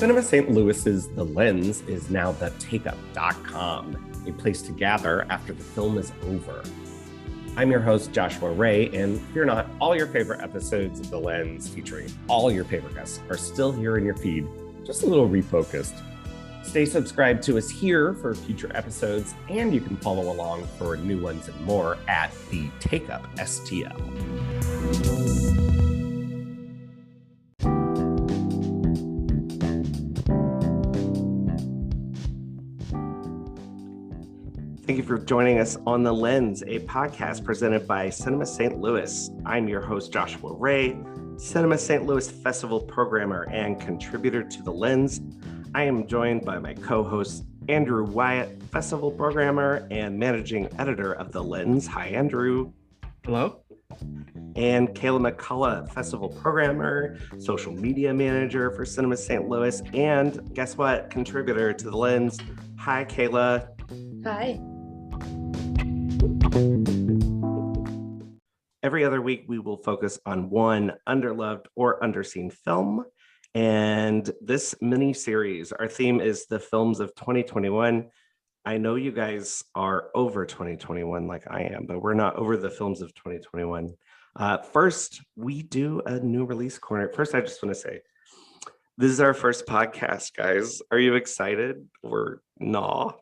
Cinema St. Louis's The Lens is now the takeup.com, a place to gather after the film is over. I'm your host, Joshua Ray, and fear not, all your favorite episodes of The Lens featuring all your favorite guests are still here in your feed, just a little refocused. Stay subscribed to us here for future episodes, and you can follow along for new ones and more at the Takeup STL. Thank you for joining us on The Lens, a podcast presented by Cinema St. Louis. I'm your host, Joshua Ray, Cinema St. Louis Festival programmer and contributor to The Lens. I am joined by my co-host, Andrew Wyatt, festival programmer and managing editor of The Lens. Hi, Andrew. Hello. And Kayla McCullough, festival programmer, social media manager for Cinema St. Louis, and guess what? Contributor to The Lens. Hi, Kayla. Hi. Every other week, we will focus on one underloved or underseen film. And this mini series, our theme is the films of 2021. I know you guys are over 2021 like I am, but we're not over the films of 2021. First, we do a new release corner. First, I just want to say, this is our first podcast, guys. Are you excited or no?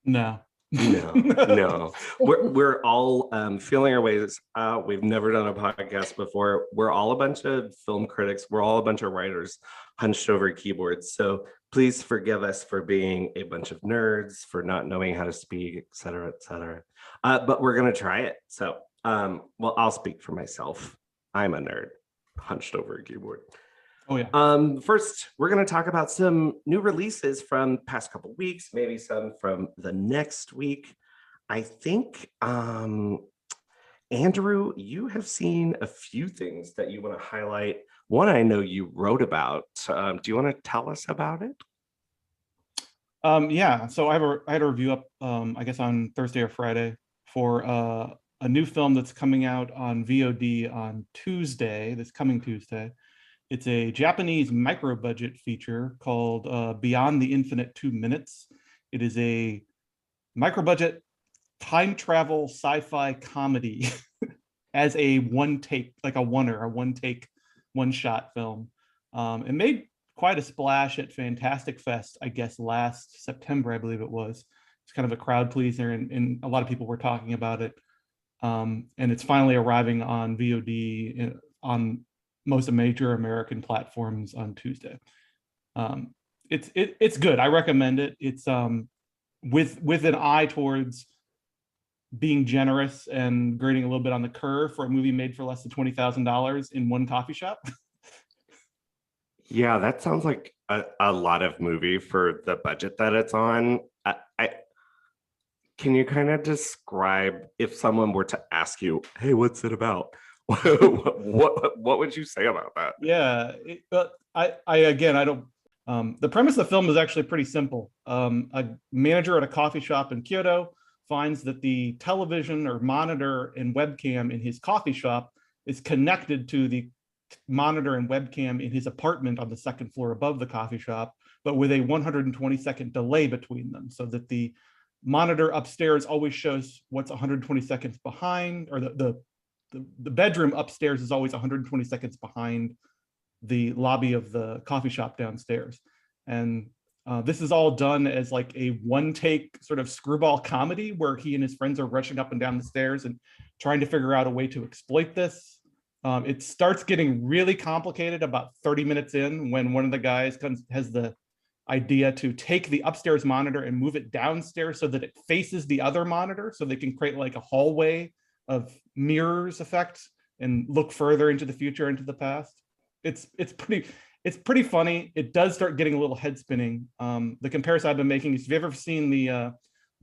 No. No. We're all feeling our ways out. We've never done a podcast before. We're all a bunch of film critics. We're all a bunch of writers hunched over keyboards. So please forgive us for being a bunch of nerds, for not knowing how to speak, et cetera, et cetera. But we're going to try it. So, well, I'll speak for myself. I'm a nerd hunched over a keyboard. Oh, yeah. First, we're going to talk about some new releases from the past couple weeks, maybe some from the next week. I think, Andrew, you have seen a few things that you want to highlight. One I know you wrote about. Do you want to tell us about it? Yeah. So I had a review up, I guess, on Thursday or Friday for a new film that's coming out on VOD on Tuesday, this coming Tuesday. It's a Japanese micro-budget feature called Beyond the Infinite 2 Minutes. It is a micro-budget time travel sci-fi comedy as a one-take, like a one-take, one-shot film. It made quite a splash at Fantastic Fest, I guess, last September, I believe it was. It's kind of a crowd pleaser, and a lot of people were talking about it. And it's finally arriving on VOD on most major American platforms on Tuesday. It's good. I recommend it. It's with an eye towards being generous and grading a little bit on the curve for a movie made for less than $20,000 in one coffee shop. Yeah, that sounds like a lot of movie for the budget that it's on. Can you kind of describe, if someone were to ask you, hey, what's it about? what would you say about that? Yeah, but I don't. The premise of the film is actually pretty simple. A manager at a coffee shop in Kyoto finds that the television or monitor and webcam in his coffee shop is connected to the monitor and webcam in his apartment on the second floor above the coffee shop, but with a 120-second delay between them, so that the monitor upstairs always shows what's 120 seconds behind, or the bedroom upstairs is always 120 seconds behind the lobby of the coffee shop downstairs. And this is all done as like a one-take sort of screwball comedy where he and his friends are rushing up and down the stairs and trying to figure out a way to exploit this. It starts getting really complicated about 30 minutes in, when one of the guys has the idea to take the upstairs monitor and move it downstairs so that it faces the other monitor, so they can create like a hallway of mirrors effect and look further into the future, into the past. It's pretty funny. It does start getting a little head spinning. The comparison I've been making is, if you've ever seen the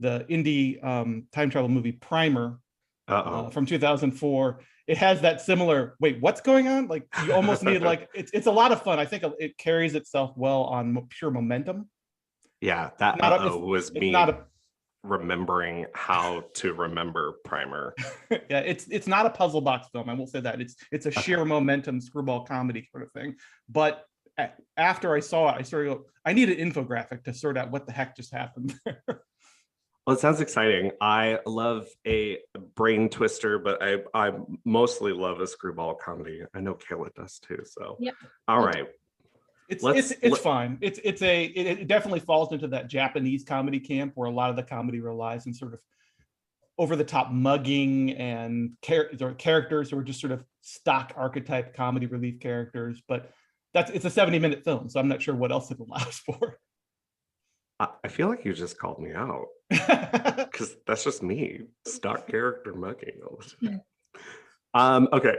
indie time travel movie Primer from 2004, it has that similar, wait, what's going on? Like, you almost need, like, it's a lot of fun. I think it carries itself well on pure momentum. Yeah, that was me remembering how to remember Primer. Yeah, it's not a puzzle box film, I will say that. It's a sheer momentum screwball comedy sort of thing. But after I saw it, I sort of go, I need an infographic to sort out what the heck just happened there. Well, it sounds exciting. I love a brain twister, but I mostly love a screwball comedy. I know Kayla does too. So, Yep. all right. It's fine. It definitely falls into that Japanese comedy camp where a lot of the comedy relies on sort of over the top mugging and characters who are just sort of stock archetype comedy relief characters. But it's a 70-minute film, so I'm not sure what else it allows for. I feel like you just called me out because that's just me, stock character mugging all the time. Okay,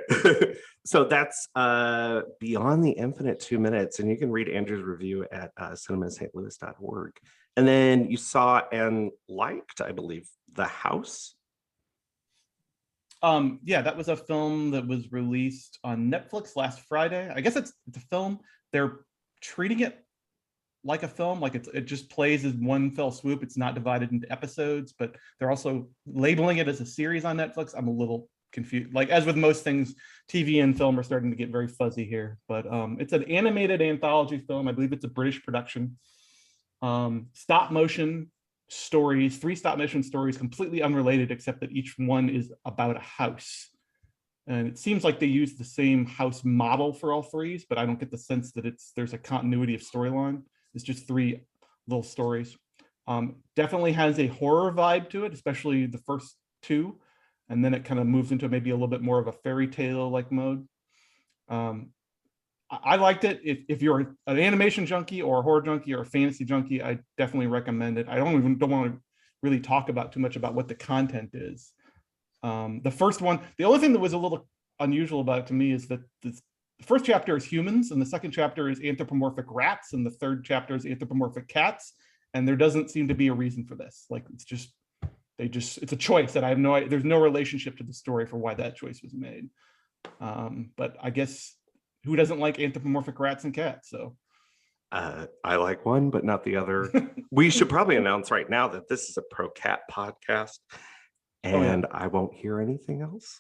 so that's Beyond the Infinite 2 Minutes, and you can read Andrew's review at cinemastlouis.org. And then you saw and liked, I believe, The House. Yeah, that was a film that was released on Netflix last Friday. I guess it's a film. They're treating it like a film, like it just plays as one fell swoop. It's not divided into episodes, but they're also labeling it as a series on Netflix. I'm a little confused. Like as with most things, TV and film are starting to get very fuzzy here. But it's an animated anthology film. I believe it's a British production. Stop motion stories, 3 stop motion stories, completely unrelated, except that each one is about a house. And it seems like they use the same house model for all 3s, but I don't get the sense that there's a continuity of storyline. It's just 3 little stories. Definitely has a horror vibe to it, especially the first 2. And then it kind of moves into maybe a little bit more of a fairy tale like mode. I liked it. If you're an animation junkie or a horror junkie or a fantasy junkie, I definitely recommend it. I don't want to really talk about too much about what the content is. The first one, the only thing that was a little unusual about it to me is that the first chapter is humans, and the second chapter is anthropomorphic rats, and the third chapter is anthropomorphic cats. And there doesn't seem to be a reason for this. Like it's a choice that I have there's no relationship to the story for why that choice was made. But I guess who doesn't like anthropomorphic rats and cats? So I like one, but not the other. We should probably announce right now that this is a pro cat podcast, and I won't hear anything else.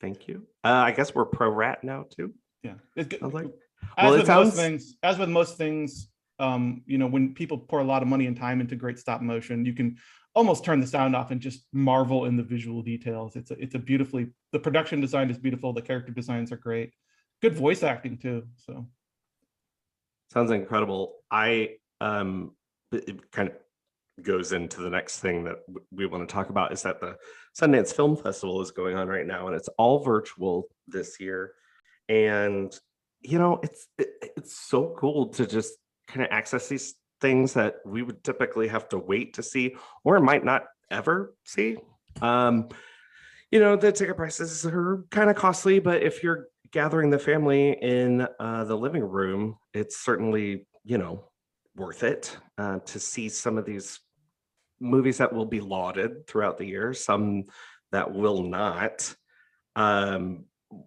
Thank you. I guess we're pro rat now too. Yeah, it's good. Like, as with most things, when people pour a lot of money and time into great stop motion, you can almost turn the sound off and just marvel in the visual details. The production design is beautiful. The character designs are great. Good voice acting too. So sounds incredible. It kind of goes into the next thing that we want to talk about is that the Sundance Film Festival is going on right now, and it's all virtual this year. And it's so cool to just kind of access these things that we would typically have to wait to see or might not ever see. The ticket prices are kind of costly, but if you're gathering the family in the living room, it's certainly worth it to see some of these movies that will be lauded throughout the year, some that will not.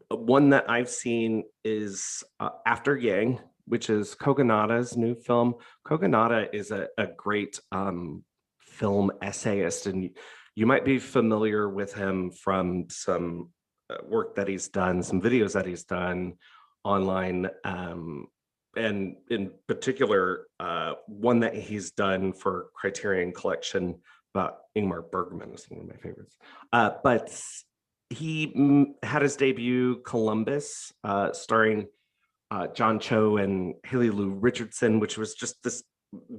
One that I've seen is After Yang, which is Kogonada's new film. Kogonada is a great film essayist, and you might be familiar with him from some work that he's done, some videos that he's done online, and in particular, one that he's done for Criterion Collection about Ingmar Bergman is one of my favorites. But he had his debut, Columbus, starring John Cho and Haley Lou Richardson, which was just this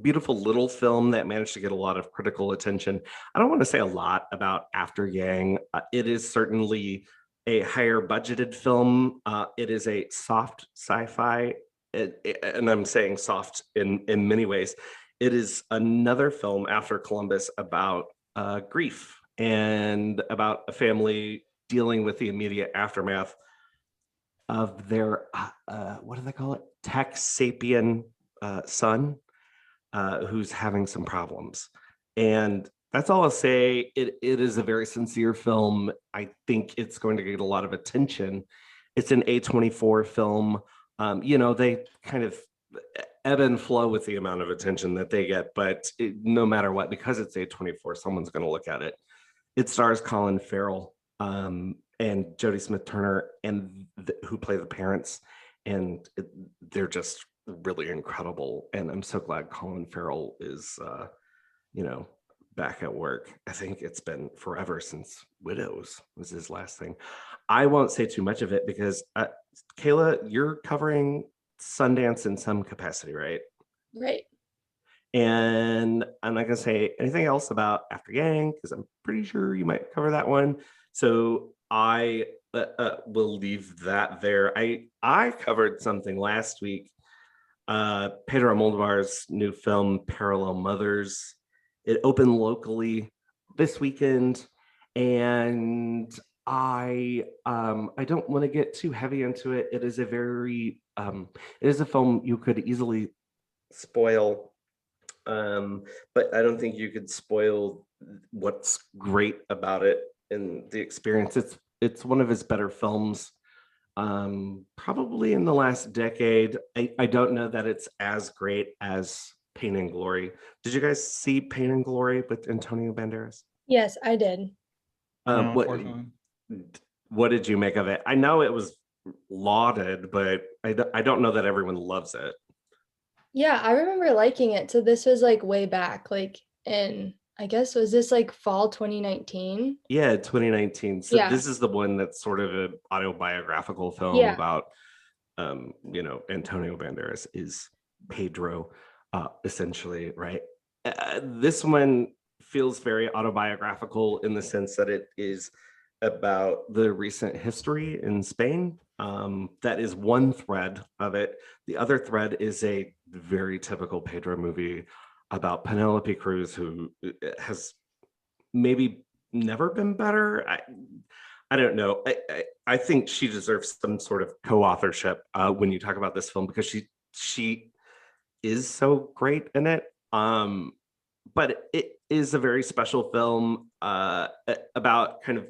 beautiful little film that managed to get a lot of critical attention. I don't want to say a lot about After Yang. It is certainly a higher budgeted film. It is a soft sci-fi, and I'm saying soft in many ways. It is another film after Columbus about grief and about a family dealing with the immediate aftermath of their, what do they call it? Tech sapien son, who's having some problems. And that's all I'll say. It is a very sincere film. I think it's going to get a lot of attention. It's an A24 film. They kind of ebb and flow with the amount of attention that they get, but no matter what, because it's A24, someone's going to look at it. It stars Colin Farrell and Jodie Smith-Turner, and who play the parents, and they're just really incredible. And I'm so glad Colin Farrell is, back at work. I think it's been forever since Widows was his last thing. I won't say too much of it because Kayla, you're covering Sundance in some capacity, right? Right. And I'm not gonna say anything else about After Yang because I'm pretty sure you might cover that one. So I will leave that there. I covered something last week. Pedro Almodovar's new film Parallel Mothers. It opened locally this weekend, and I don't want to get too heavy into it. It is a very it is a film you could easily spoil, but I don't think you could spoil what's great about it and the experience. It's one of his better films, probably in the last decade. I don't know that it's as great as Pain and Glory. Did you guys see Pain and Glory with Antonio Banderas? Yes, I did. No, What unfortunately. what did you make of it? I know it was lauded, but I don't know that everyone loves it. Yeah, I remember liking it. So this was like way back, like in, I guess, was this like fall 2019? Yeah, 2019. So Yeah. this is the one that's sort of an autobiographical film Yeah. about Antonio Banderas is Pedro, essentially, right? This one feels very autobiographical in the sense that it is about the recent history in Spain. That is one thread of it. The other thread is a very typical Pedro movie about Penelope Cruz, who has maybe never been better. I don't know. I think she deserves some sort of co-authorship when you talk about this film because she is so great in it. But it is a very special film about kind of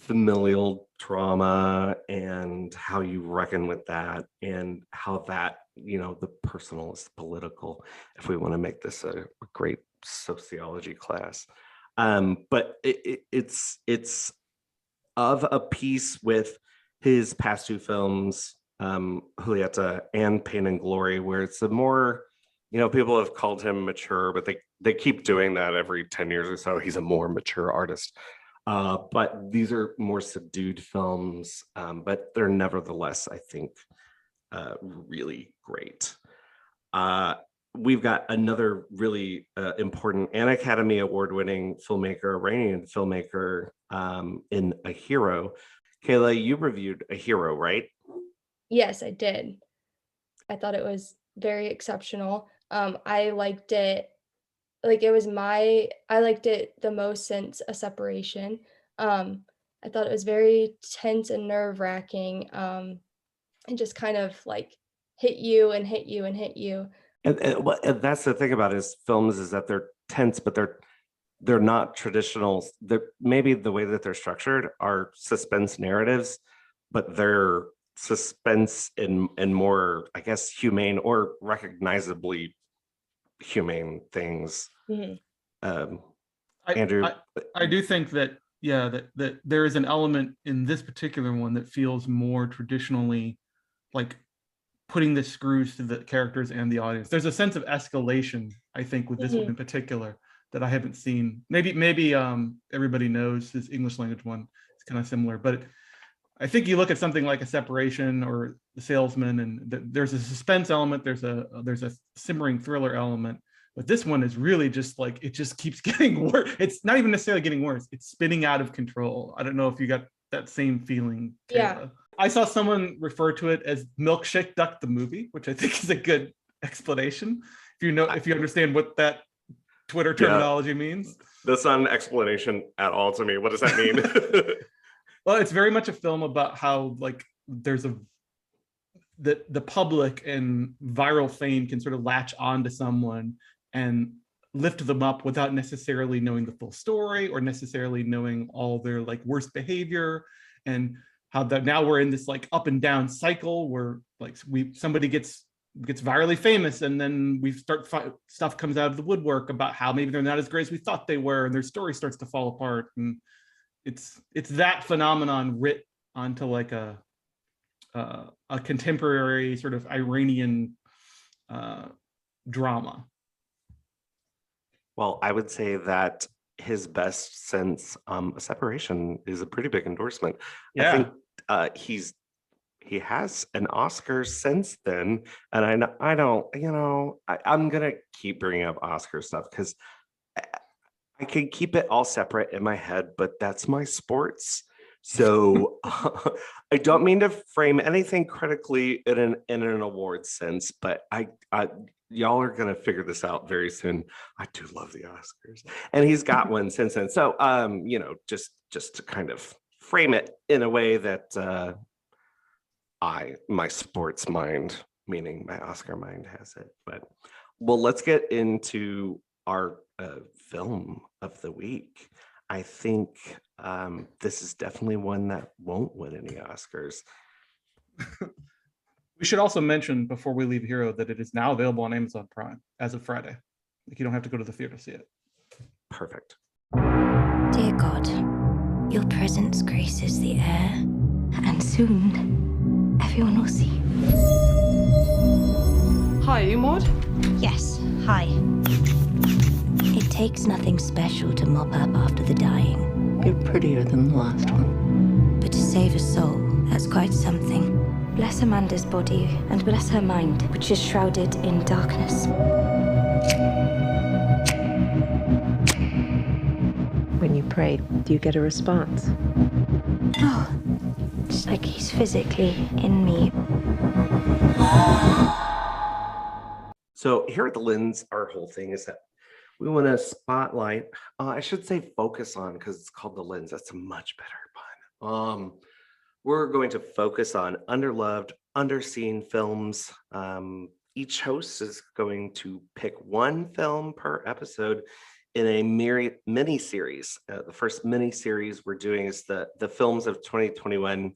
familial trauma and how you reckon with that and how that, the personal is political, if we want to make this a great sociology class. But it's of a piece with his past two films, Julieta and Pain and Glory, where it's a more, people have called him mature, but they keep doing that every 10 years or so. He's a more mature artist. But these are more subdued films, but they're nevertheless, I think, really great. We've got another really important and Academy Award-winning filmmaker, Iranian filmmaker, in A Hero. Kayla, you reviewed A Hero, right? Yes, I did. I thought it was very exceptional. I liked it. Like I liked it the most since A Separation. I thought it was very tense and nerve-wracking, and just kind of like hit you and hit you and hit you. And that's the thing about his films is that they're tense, but they're not traditional. They're maybe the way that they're structured are suspense narratives, but they're suspense in more, I guess, humane or recognizably humane things. Mhm. Andrew, I do think that, yeah, that there is an element in this particular one that feels more traditionally like putting the screws to the characters and the audience. There's a sense of escalation, I think, with this one in particular that I haven't seen. Maybe everybody knows his English language one. It's kind of similar, but I think you look at something like A Separation or The Salesman, and there's a suspense element, there's a simmering thriller element, but this one is really just like, it just keeps getting worse. It's not even necessarily getting worse, it's spinning out of control. I don't know if you got that same feeling, Kayla. Yeah. I saw someone refer to it as Milkshake Duck the movie, which I think is a good explanation. If you understand what that Twitter terminology means. That's not an explanation at all to me. What does that mean? Well, it's very much a film about how like there's the public and viral fame can sort of latch on to someone and lift them up without necessarily knowing the full story or necessarily knowing all their like worst behavior, and how that now we're in this like up and down cycle where like somebody gets virally famous and then stuff comes out of the woodwork about how maybe they're not as great as we thought they were and their story starts to fall apart. And it's that phenomenon writ onto like a contemporary sort of Iranian drama. Well, I would say that his best since Separation is a pretty big endorsement. I think he has an Oscar since then, and I don't, I'm gonna keep bringing up Oscar stuff because I could keep it all separate in my head, but that's my sports. So I don't mean to frame anything critically in an award sense, but I y'all are gonna figure this out very soon. I do love the Oscars, and he's got one since then. So just to kind of frame it in a way that my sports mind, meaning my Oscar mind, has it. But well, let's get into our film of the week. I think this is definitely one that won't win any Oscars. We should also mention before we leave Hero that it is now available on Amazon Prime as of Friday. Like, you don't have to go to the theater to see it. Perfect. Dear God, your presence graces the air, and soon everyone will see. Hi, are you Maud? Yes, hi. It takes nothing special to mop up after the dying. You're prettier than the last one. But to save a soul, that's quite something. Bless Amanda's body, and bless her mind, which is shrouded in darkness. When you pray, do you get a response? Oh, it's like he's physically in me. So here at the Lens, our whole thing is that we want to spotlight, I should say focus on, because it's called the Lens. That's a much better pun. We're going to focus on underloved, underseen films. Each host is going to pick one film per episode in a mini series. The first mini series we're doing is the films of 2021,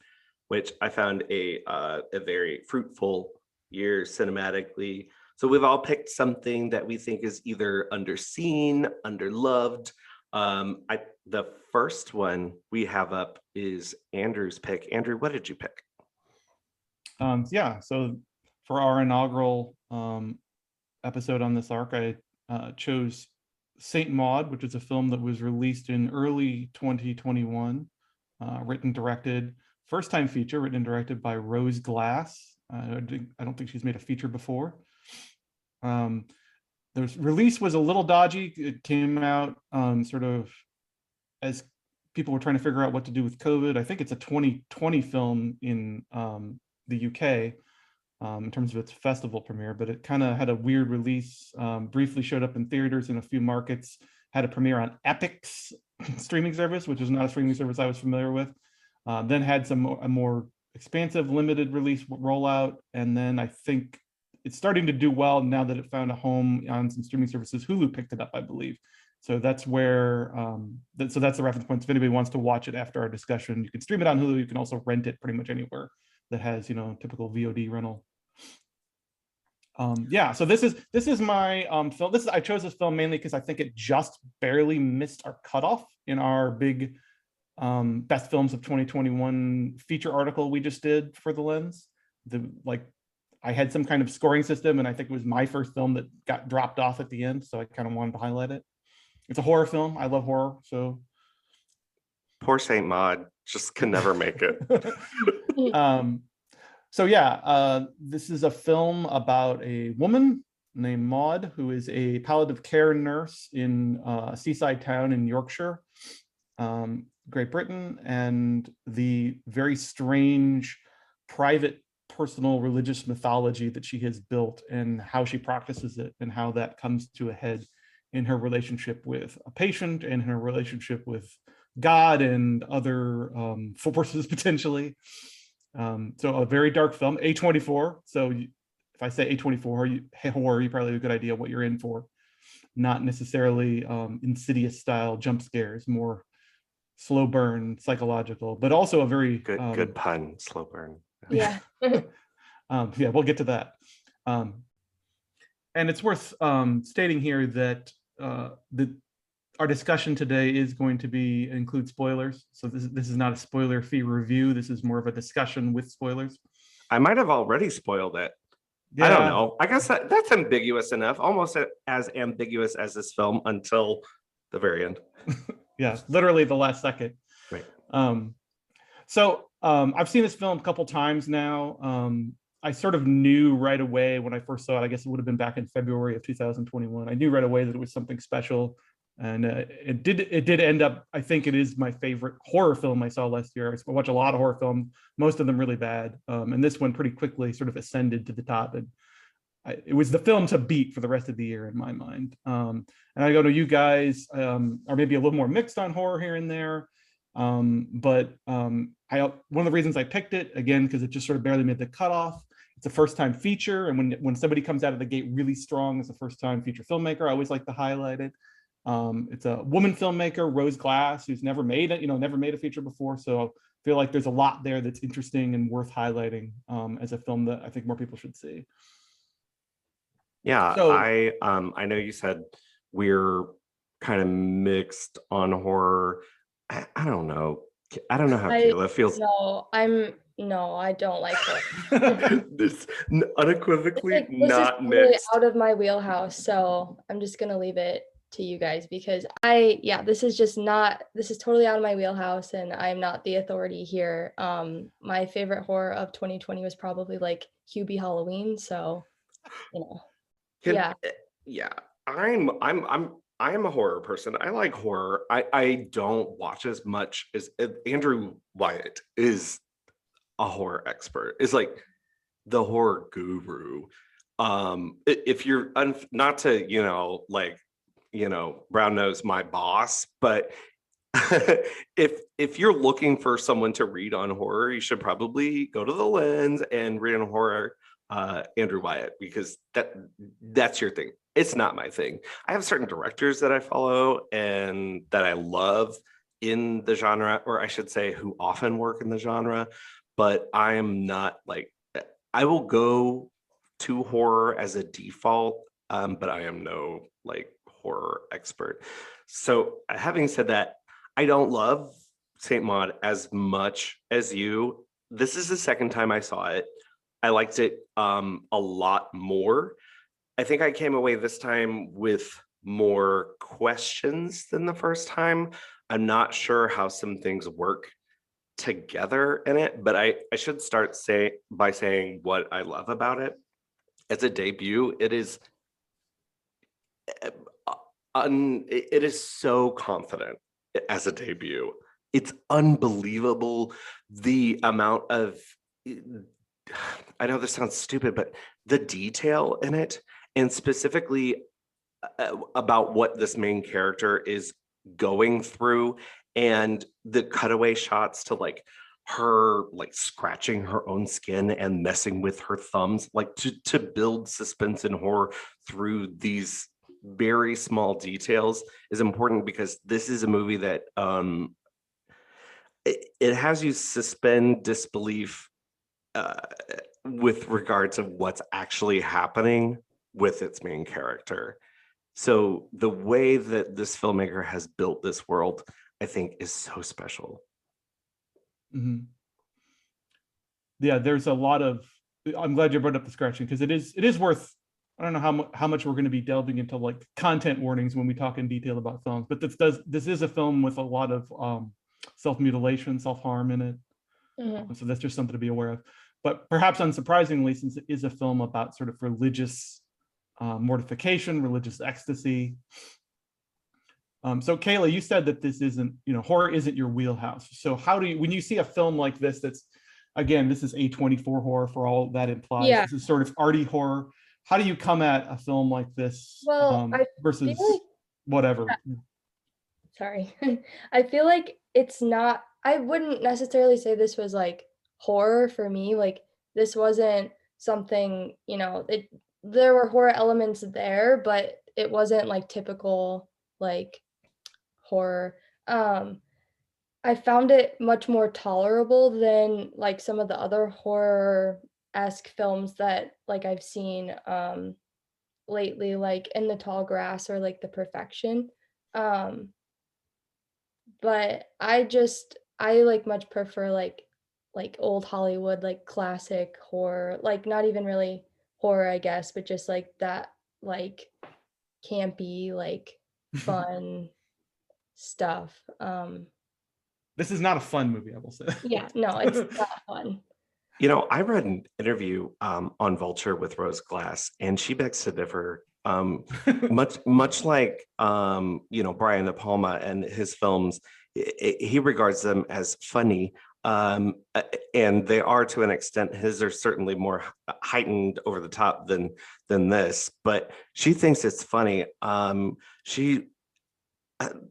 which I found a very fruitful year cinematically. So we've all picked something that we think is either underseen, underloved. The first one we have up is Andrew's pick. Andrew, what did you pick? So for our inaugural episode on this arc, I chose Saint Maud, which is a film that was released in early 2021, written, directed, first-time feature, written and directed by Rose Glass. I don't think she's made a feature before. The release was a little dodgy. It came out sort of as people were trying to figure out what to do with COVID. I think it's a 2020 film in the UK in terms of its festival premiere, but it kind of had a weird release, briefly showed up in theaters in a few markets, had a premiere on Epic's streaming service, which is not a streaming service I was familiar with, then had a more expansive limited release rollout, and then I think it's starting to do well now that it found a home on some streaming services. Hulu picked it up, I believe. So that's where, that's the reference point. If anybody wants to watch it after our discussion, you can stream it on Hulu. You can also rent it pretty much anywhere that has, typical VOD rental. So this is my film. I chose this film mainly because I think it just barely missed our cutoff in our big best films of 2021 feature article we just did for the Lens. I had some kind of scoring system, and I think it was my first film that got dropped off at the end, so I kind of wanted to highlight it. It's a horror film. I love horror, so. Poor Saint Maud just can never make it. This is a film about a woman named Maud, who is a palliative care nurse in a seaside town in Yorkshire, Great Britain, and the very strange private personal religious mythology that she has built and how she practices it and how that comes to a head in her relationship with a patient and her relationship with God and other forces potentially. So a very dark film, A24. So if I say A24 horror, you probably have a good idea what you're in for. Not necessarily Insidious style jump scares, more slow burn, psychological, but also a very good pun, slow burn. Yeah. We'll get to that. And it's worth stating here that our discussion today is going to include spoilers. So this is not a spoiler-free review. This is more of a discussion with spoilers. I might have already spoiled it. I don't know. I guess that's ambiguous enough, almost as ambiguous as this film until the very end. Yeah, literally the last second. Right. I've seen this film a couple times now. I sort of knew right away when I first saw it, I guess it would have been back in February of 2021. I knew right away that it was something special. And it did end up, I think it is my favorite horror film I saw last year. I watch a lot of horror films, most of them really bad. And this one pretty quickly sort of ascended to the top. And it was the film to beat for the rest of the year in my mind. And I go to you guys are maybe a little more mixed on horror here and there. But one of the reasons I picked it, again, because it just sort of barely made the cutoff. It's a first-time feature, and when somebody comes out of the gate really strong as a first-time feature filmmaker, I always like to highlight it. It's a woman filmmaker, Rose Glass, who's never made a feature before. So I feel like there's a lot there that's interesting and worth highlighting as a film that I think more people should see. Yeah, So, I know you said we're kind of mixed on horror. I don't know. I don't know how Kayla feels. No, I don't like it. This unequivocally This not is totally mixed. out of my wheelhouse, so I'm just gonna leave it to you guys because this is totally out of my wheelhouse and I'm not the authority here. My favorite horror of 2020 was probably like Hubie Halloween, so yeah. Yeah, I'm a horror person. I like horror. I don't watch as much as Andrew Wyatt is a horror expert. Is like the horror guru. If you're not to brown nose my boss, but if you're looking for someone to read on horror, you should probably go to the Lens and read on horror. Andrew Wyatt, because that's your thing. It's not my thing. I have certain directors that I follow and that I love in the genre, or I should say who often work in the genre, but I am not like, I will go to horror as a default, but I am no like horror expert. So having said that, I don't love Saint Maud as much as you. This is the second time I saw it. I liked it a lot more. I think I came away this time with more questions than the first time. I'm not sure how some things work together in it, but I should start by saying what I love about it. As a debut, it is so confident as a debut. It's unbelievable the amount of, I know this sounds stupid, but the detail in it, and specifically about what this main character is going through, and the cutaway shots to like her like scratching her own skin and messing with her thumbs, like to build suspense and horror through these very small details is important, because this is a movie that it has you suspend disbelief with regard to what's actually happening with its main character. So the way that this filmmaker has built this world, I think, is so special. Mm-hmm. Yeah, there's a lot of, I'm glad you brought up the scratching, because it is worth, I don't know how much we're going to be delving into like content warnings when we talk in detail about films, but this is a film with a lot of self-mutilation, self-harm in it. Mm-hmm. So that's just something to be aware of. But perhaps unsurprisingly, since it is a film about sort of religious mortification, religious ecstasy. So Kayla, you said that this isn't, horror isn't your wheelhouse. So how do you, when you see a film like this, that's, again, this is A24 horror for all that implies. Yeah. This is sort of arty horror. How do you come at a film like this versus whatever? Sorry. I feel like it's not, I wouldn't necessarily say this was like horror for me. Like this wasn't something, there were horror elements there, but it wasn't like typical like horror. I found it much more tolerable than like some of the other horror-esque films that like I've seen lately, like In the Tall Grass or like The Perfection. But I like much prefer like old Hollywood, like classic horror, like not even really horror, I guess, but just like that, like campy, like fun stuff. This is not a fun movie, I will say. Yeah, no, it's not fun. You know, I read an interview on Vulture with Rose Glass, and she begs to differ. Much like you know, Brian De Palma and his films, he regards them as funny, and they are to an extent. His are certainly more heightened over the top than this, but she thinks it's funny. She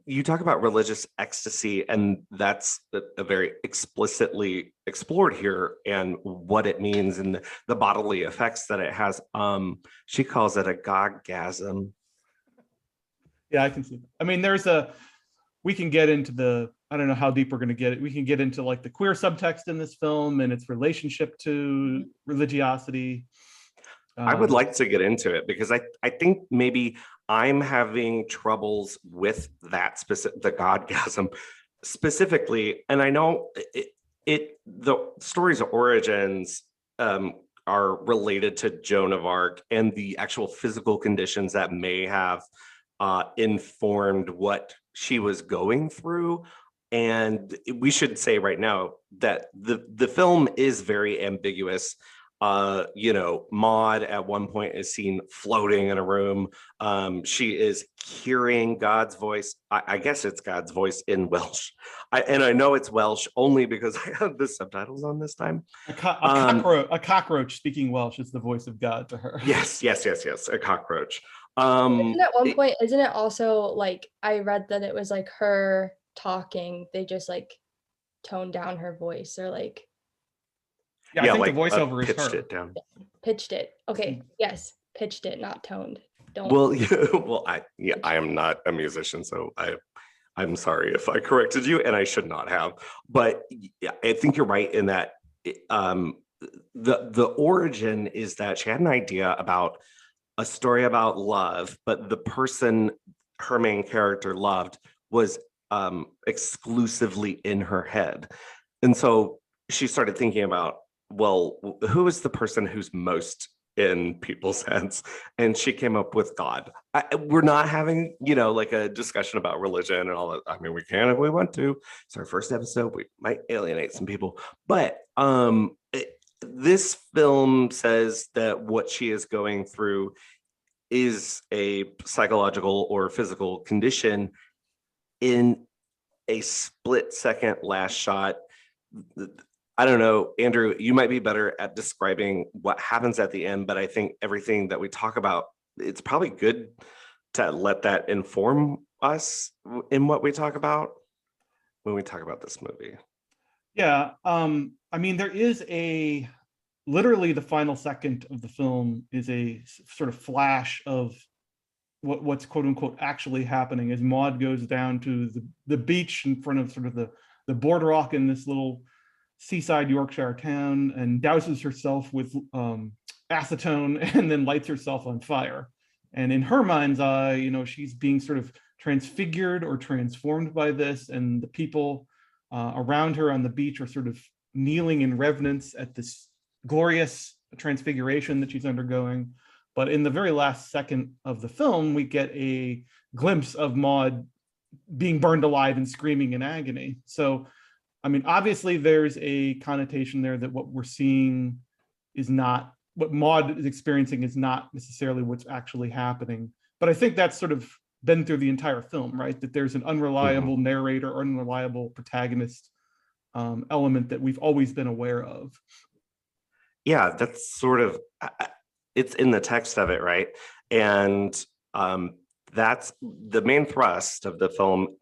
You talk about religious ecstasy, and that's a very explicitly explored here, and what it means and the bodily effects that it has. She calls it a godgasm. Yeah, I can see that. I mean, we can get into I don't know how deep we're going to get it. We can get into like the queer subtext in this film and its relationship to religiosity. I would like to get into it because I think maybe I'm having troubles with that the godgasm specifically. And I know the story's origins are related to Joan of Arc and the actual physical conditions that may have informed what she was going through. And we should say right now that the film is very ambiguous. You know, Maud at one point is seen floating in a room. She is hearing God's voice. I guess it's God's voice in Welsh. And I know it's Welsh only because I have the subtitles on this time. A cockroach speaking Welsh is the voice of God to her. Yes, a cockroach. Isn't at one point, isn't it also like, I read that it was like her talking, they just like toned down her voice, or like, yeah, I think like, the voiceover is pitched her. it down. Pitched it. Okay, yes, pitched it, not toned. Don't. Well, I am not a musician, so I'm sorry if I corrected you, and I should not have. But yeah, I think you're right in that the origin is that she had an idea about a story about love, but the person her main character loved was exclusively in her head, and so she started thinking about, well, who is the person who's most in people's heads? And she came up with God. We're not having, you know, like a discussion about religion and all that. I mean, we can if we want to. It's our first episode. We might alienate some people. But this film says that what she is going through is a psychological or physical condition. In a split second last shot, I don't know, Andrew, you might be better at describing what happens at the end, but I think everything that we talk about, it's probably good to let that inform us in what we talk about when we talk about this movie. Yeah, I mean, there is literally the final second of the film is a sort of flash of what's quote unquote actually happening as Maud goes down to the beach in front of sort of the boardwalk in this little seaside Yorkshire town and douses herself with acetone and then lights herself on fire. And in her mind's eye, you know, she's being sort of transfigured or transformed by this, and the people around her on the beach are sort of kneeling in reverence at this glorious transfiguration that she's undergoing. But in the very last second of the film, we get a glimpse of Maud being burned alive and screaming in agony. So, I mean, obviously there's a connotation there that what we're seeing is not, what Maud is experiencing is not necessarily what's actually happening. But I think that's sort of been through the entire film, right? That there's an unreliable narrator or unreliable protagonist element that we've always been aware of. Yeah, that's sort of, it's in the text of it, right? And that's the main thrust of the film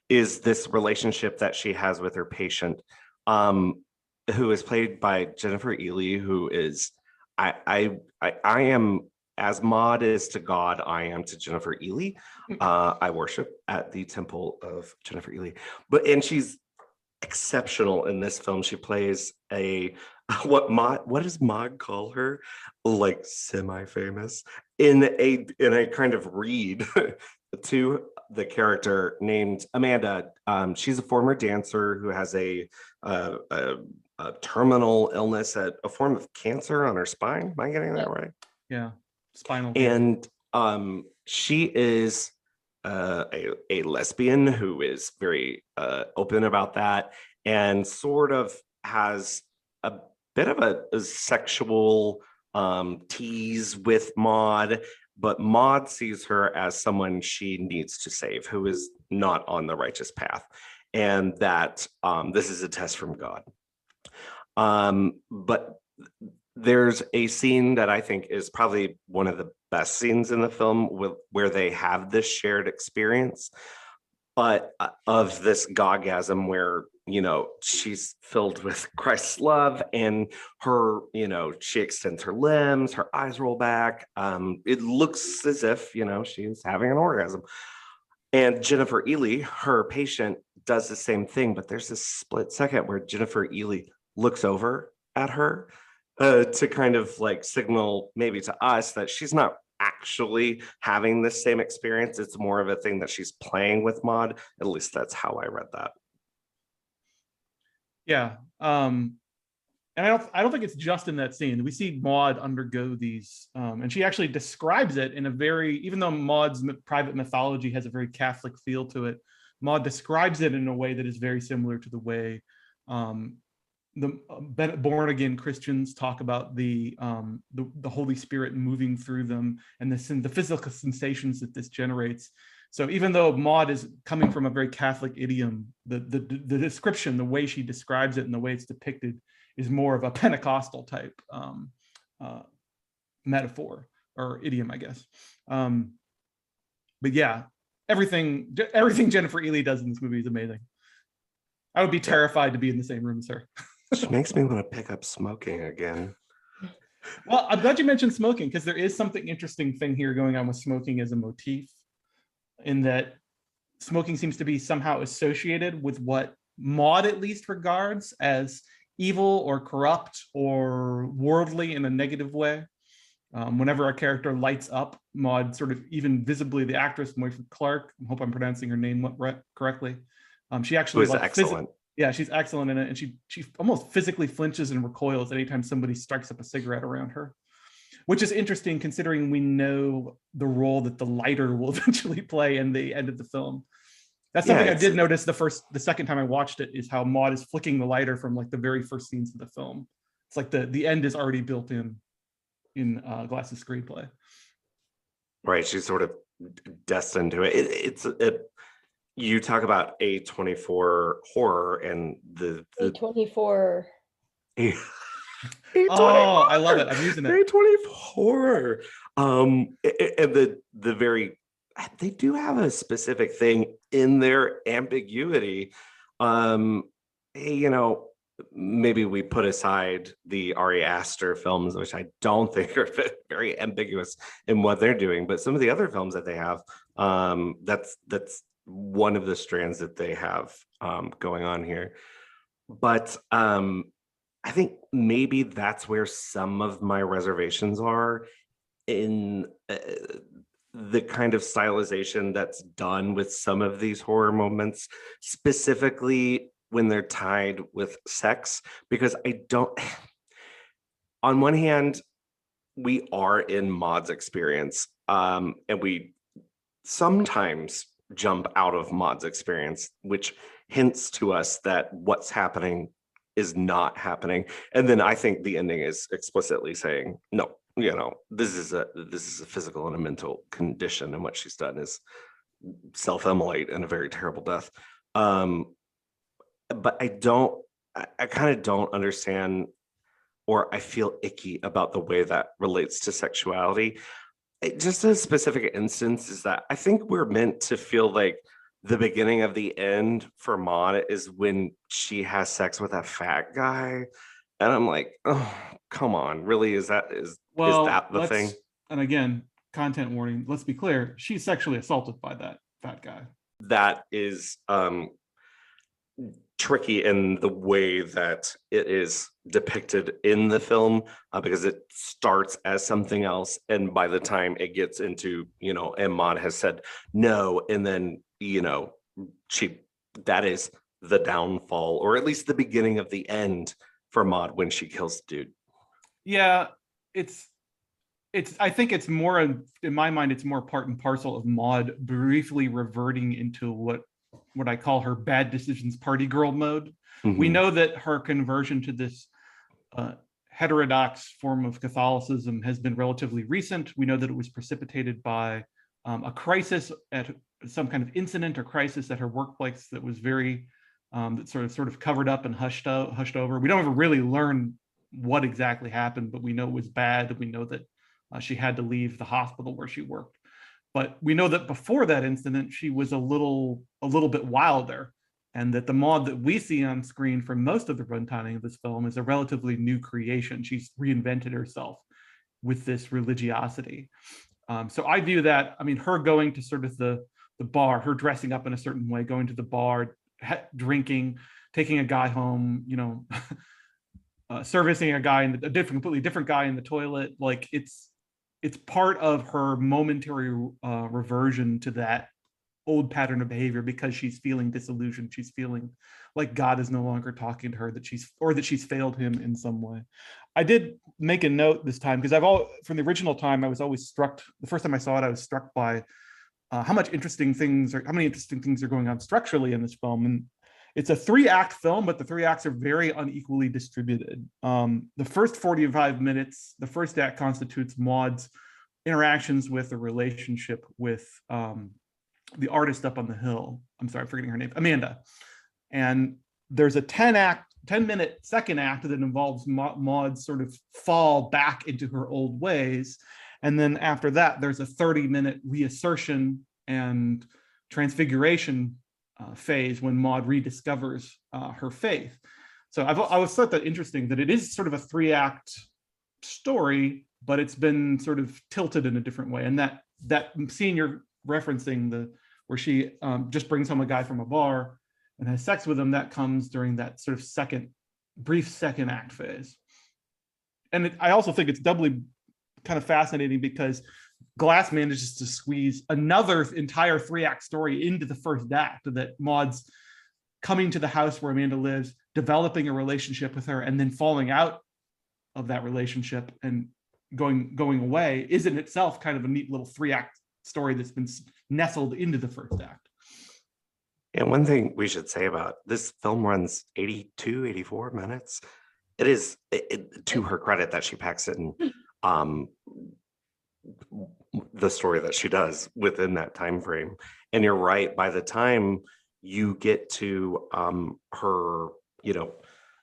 is this relationship that she has with her patient, who is played by Jennifer Ely, who is, I am, as Maud is to God, I am to Jennifer Ely. I worship at the temple of Jennifer Ely, and she's exceptional in this film. She plays what does Maud call her? Like semi-famous in a kind of read to the character named Amanda. She's a former dancer who has a a terminal illness, a form of cancer on her spine. Am I getting that right? Yeah, spinal cancer. And she is a lesbian who is very open about that, and sort of has a bit of a sexual tease with Maud, but Maud sees her as someone she needs to save, who is not on the righteous path, and that this is a test from God. But there's a scene that I think is probably one of the best scenes in the film where they have this shared experience, but of this Goggasm where, you know, she's filled with Christ's love, and her, you know, she extends her limbs, her eyes roll back. It looks as if, you know, she's having an orgasm. And Jennifer Ely, her patient, does the same thing, but there's this split second where Jennifer Ely looks over at her to kind of like signal maybe to us that she's not actually having the same experience. It's more of a thing that she's playing with Maud. At least that's how I read that. Yeah. And I don't think it's just in that scene. We see Maud undergo these, and she actually describes it in a very, even though Maud's private mythology has a very Catholic feel to it, Maud describes it in a way that is very similar to the way the born again Christians talk about the Holy Spirit moving through them and the physical sensations that this generates. So even though Maud is coming from a very Catholic idiom, the description, the way she describes it and the way it's depicted is more of a Pentecostal type metaphor or idiom, I guess. But yeah, everything Jennifer Ely does in this movie is amazing. I would be terrified to be in the same room as her. Which makes me want to pick up smoking again. Well, I'm glad you mentioned smoking, because there is something interesting thing here going on with smoking as a motif, in that smoking seems to be somehow associated with what Maud at least regards as evil or corrupt or worldly in a negative way. Whenever our character lights up, Maud sort of even visibly, the actress Moira Clark, I hope I'm pronouncing her name correctly. She actually was excellent. Yeah, she's excellent in it, and she almost physically flinches and recoils anytime somebody strikes up a cigarette around her, which is interesting considering we know the role that the lighter will eventually play in the end of the film. That's something I did notice the second time I watched it, is how Maud is flicking the lighter from like the very first scenes of the film. It's like the end is already built in Glass's screenplay. Right, she's sort of destined to it. You talk about A24 horror and the A24. Oh, I love it. I'm using it. A24 horror. And the very, they do have a specific thing in their ambiguity. You know, maybe we put aside the Ari Aster films, which I don't think are very ambiguous in what they're doing, but some of the other films that they have, that's one of the strands that they have going on here. But I think maybe that's where some of my reservations are in the kind of stylization that's done with some of these horror moments, specifically when they're tied with sex, because I don't, on one hand, we are in Maud's experience, and we sometimes jump out of Maud's experience, which hints to us that what's happening is not happening. And then I think the ending is explicitly saying, no, you know, this is a physical and a mental condition, and what she's done is self-immolate in a very terrible death. But I kind of don't understand, or I feel icky about the way that relates to sexuality. Just a specific instance is that I think we're meant to feel like the beginning of the end for Maud is when she has sex with that fat guy. And I'm like, oh, come on, really? Is that the thing? And again, content warning, let's be clear, she's sexually assaulted by that fat guy. That is tricky in the way that it is depicted in the film, because it starts as something else, and by the time it gets into, you know, and Maud has said no, and then, you know, that is the downfall, or at least the beginning of the end for Maud when she kills the dude. Yeah, it's I think it's more, in my mind, it's more part and parcel of Maud briefly reverting into what I call her bad decisions party girl mode. We know that her conversion to this heterodox form of Catholicism has been relatively recent. We know that it was precipitated by a crisis, at some kind of incident or crisis at her workplace that was very that sort of covered up and hushed over. We don't ever really learn what exactly happened, but we know it was bad. We know that she had to leave the hospital where she worked. But we know that before that incident, she was a little bit wilder, and that the Maud that we see on screen for most of the runtiming of this film is a relatively new creation. She's reinvented herself with this religiosity. So I view that, I mean, her going to sort of the bar, her dressing up in a certain way, going to the bar, drinking, taking a guy home, you know, servicing a guy in completely different guy in the toilet. Like it's part of her momentary reversion to that old pattern of behavior because she's feeling disillusioned. She's feeling like God is no longer talking to her, that she's failed him in some way. I did make a note this time because from the original time, I was always struck, the first time I saw it, I was struck by how many interesting things are going on structurally in this film. And it's a 3-act film, but the 3 acts are very unequally distributed. The first 45 minutes, the first act constitutes Maud's interactions with the relationship with the artist up on the hill. I'm sorry, I'm forgetting her name, Amanda. And there's a 10-minute second act that involves Maud's sort of fall back into her old ways. And then after that, there's a 30-minute reassertion and transfiguration phase when Maud rediscovers her faith. So I always thought that interesting, that it is sort of a 3-act story, but it's been sort of tilted in a different way. And that scene you're referencing, where she just brings home a guy from a bar and has sex with him, that comes during that sort of brief second act phase. And I also think it's doubly kind of fascinating because Glass manages to squeeze another entire 3-act story into the first act, that Maud's coming to the house where Amanda lives, developing a relationship with her, and then falling out of that relationship and going away is in itself kind of a neat little 3-act story that's been nestled into the first act. And one thing we should say about this film runs 82, 84 minutes. It is to her credit that she packs it in the story that she does within that time frame. And you're right, by the time you get to her, you know,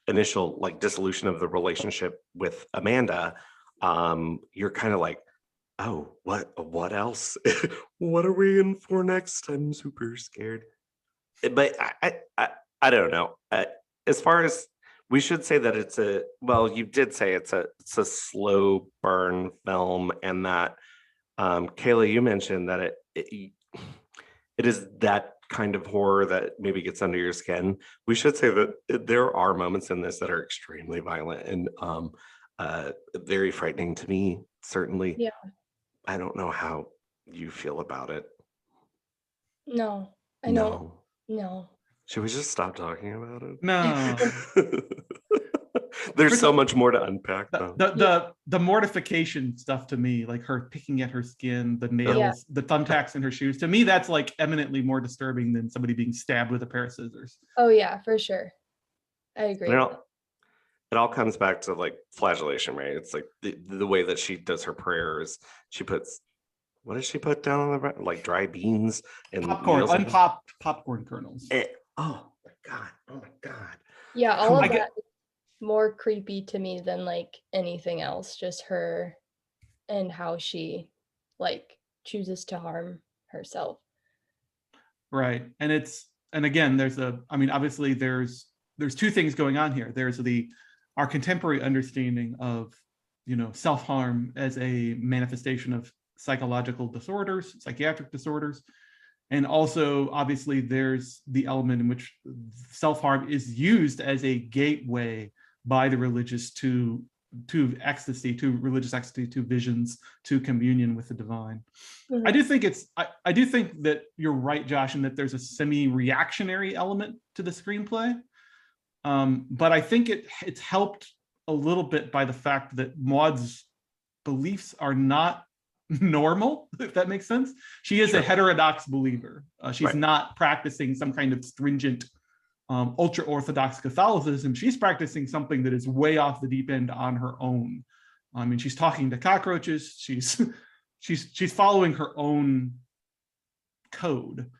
initial like dissolution of the relationship with Amanda, you're kind of like, oh, what else? What are we in for next? I'm super scared. But I don't know. As far as, we should say that you did say it's a slow burn film, and that Kayla, you mentioned that it is that kind of horror that maybe gets under your skin. We should say that there are moments in this that are extremely violent and very frightening to me, certainly. Yeah. I don't know how you feel about it. No, I No. don't. No. Should we just stop talking about it? No. There's so much more to unpack, though. The mortification stuff to me, like her picking at her skin, the nails, the thumbtacks in her shoes, to me, that's like eminently more disturbing than somebody being stabbed with a pair of scissors. Oh yeah, for sure. I agree. It all comes back to like flagellation, right? It's like the way that she does her prayers. She puts, what does she put down on the ground? Like dry beans and popcorn, unpopped popcorn kernels. Oh my god. Yeah, all of that is more creepy to me than like anything else. Just her and how she like chooses to harm herself. Right. And again, obviously there's 2 things going on here. There's our contemporary understanding of, you know, self-harm as a manifestation of psychological disorders, psychiatric disorders. And also, obviously, there's the element in which self-harm is used as a gateway by the religious to ecstasy, to religious ecstasy, to visions, to communion with the divine. Mm-hmm. I do think that you're right, Josh, in that there's a semi-reactionary element to the screenplay. But I think it's helped a little bit by the fact that Maud's beliefs are not normal, if that makes sense. She is a heterodox believer. She's not practicing some kind of stringent ultra orthodox Catholicism. She's practicing something that is way off the deep end on her own. I mean, she's talking to cockroaches. She's following her own code,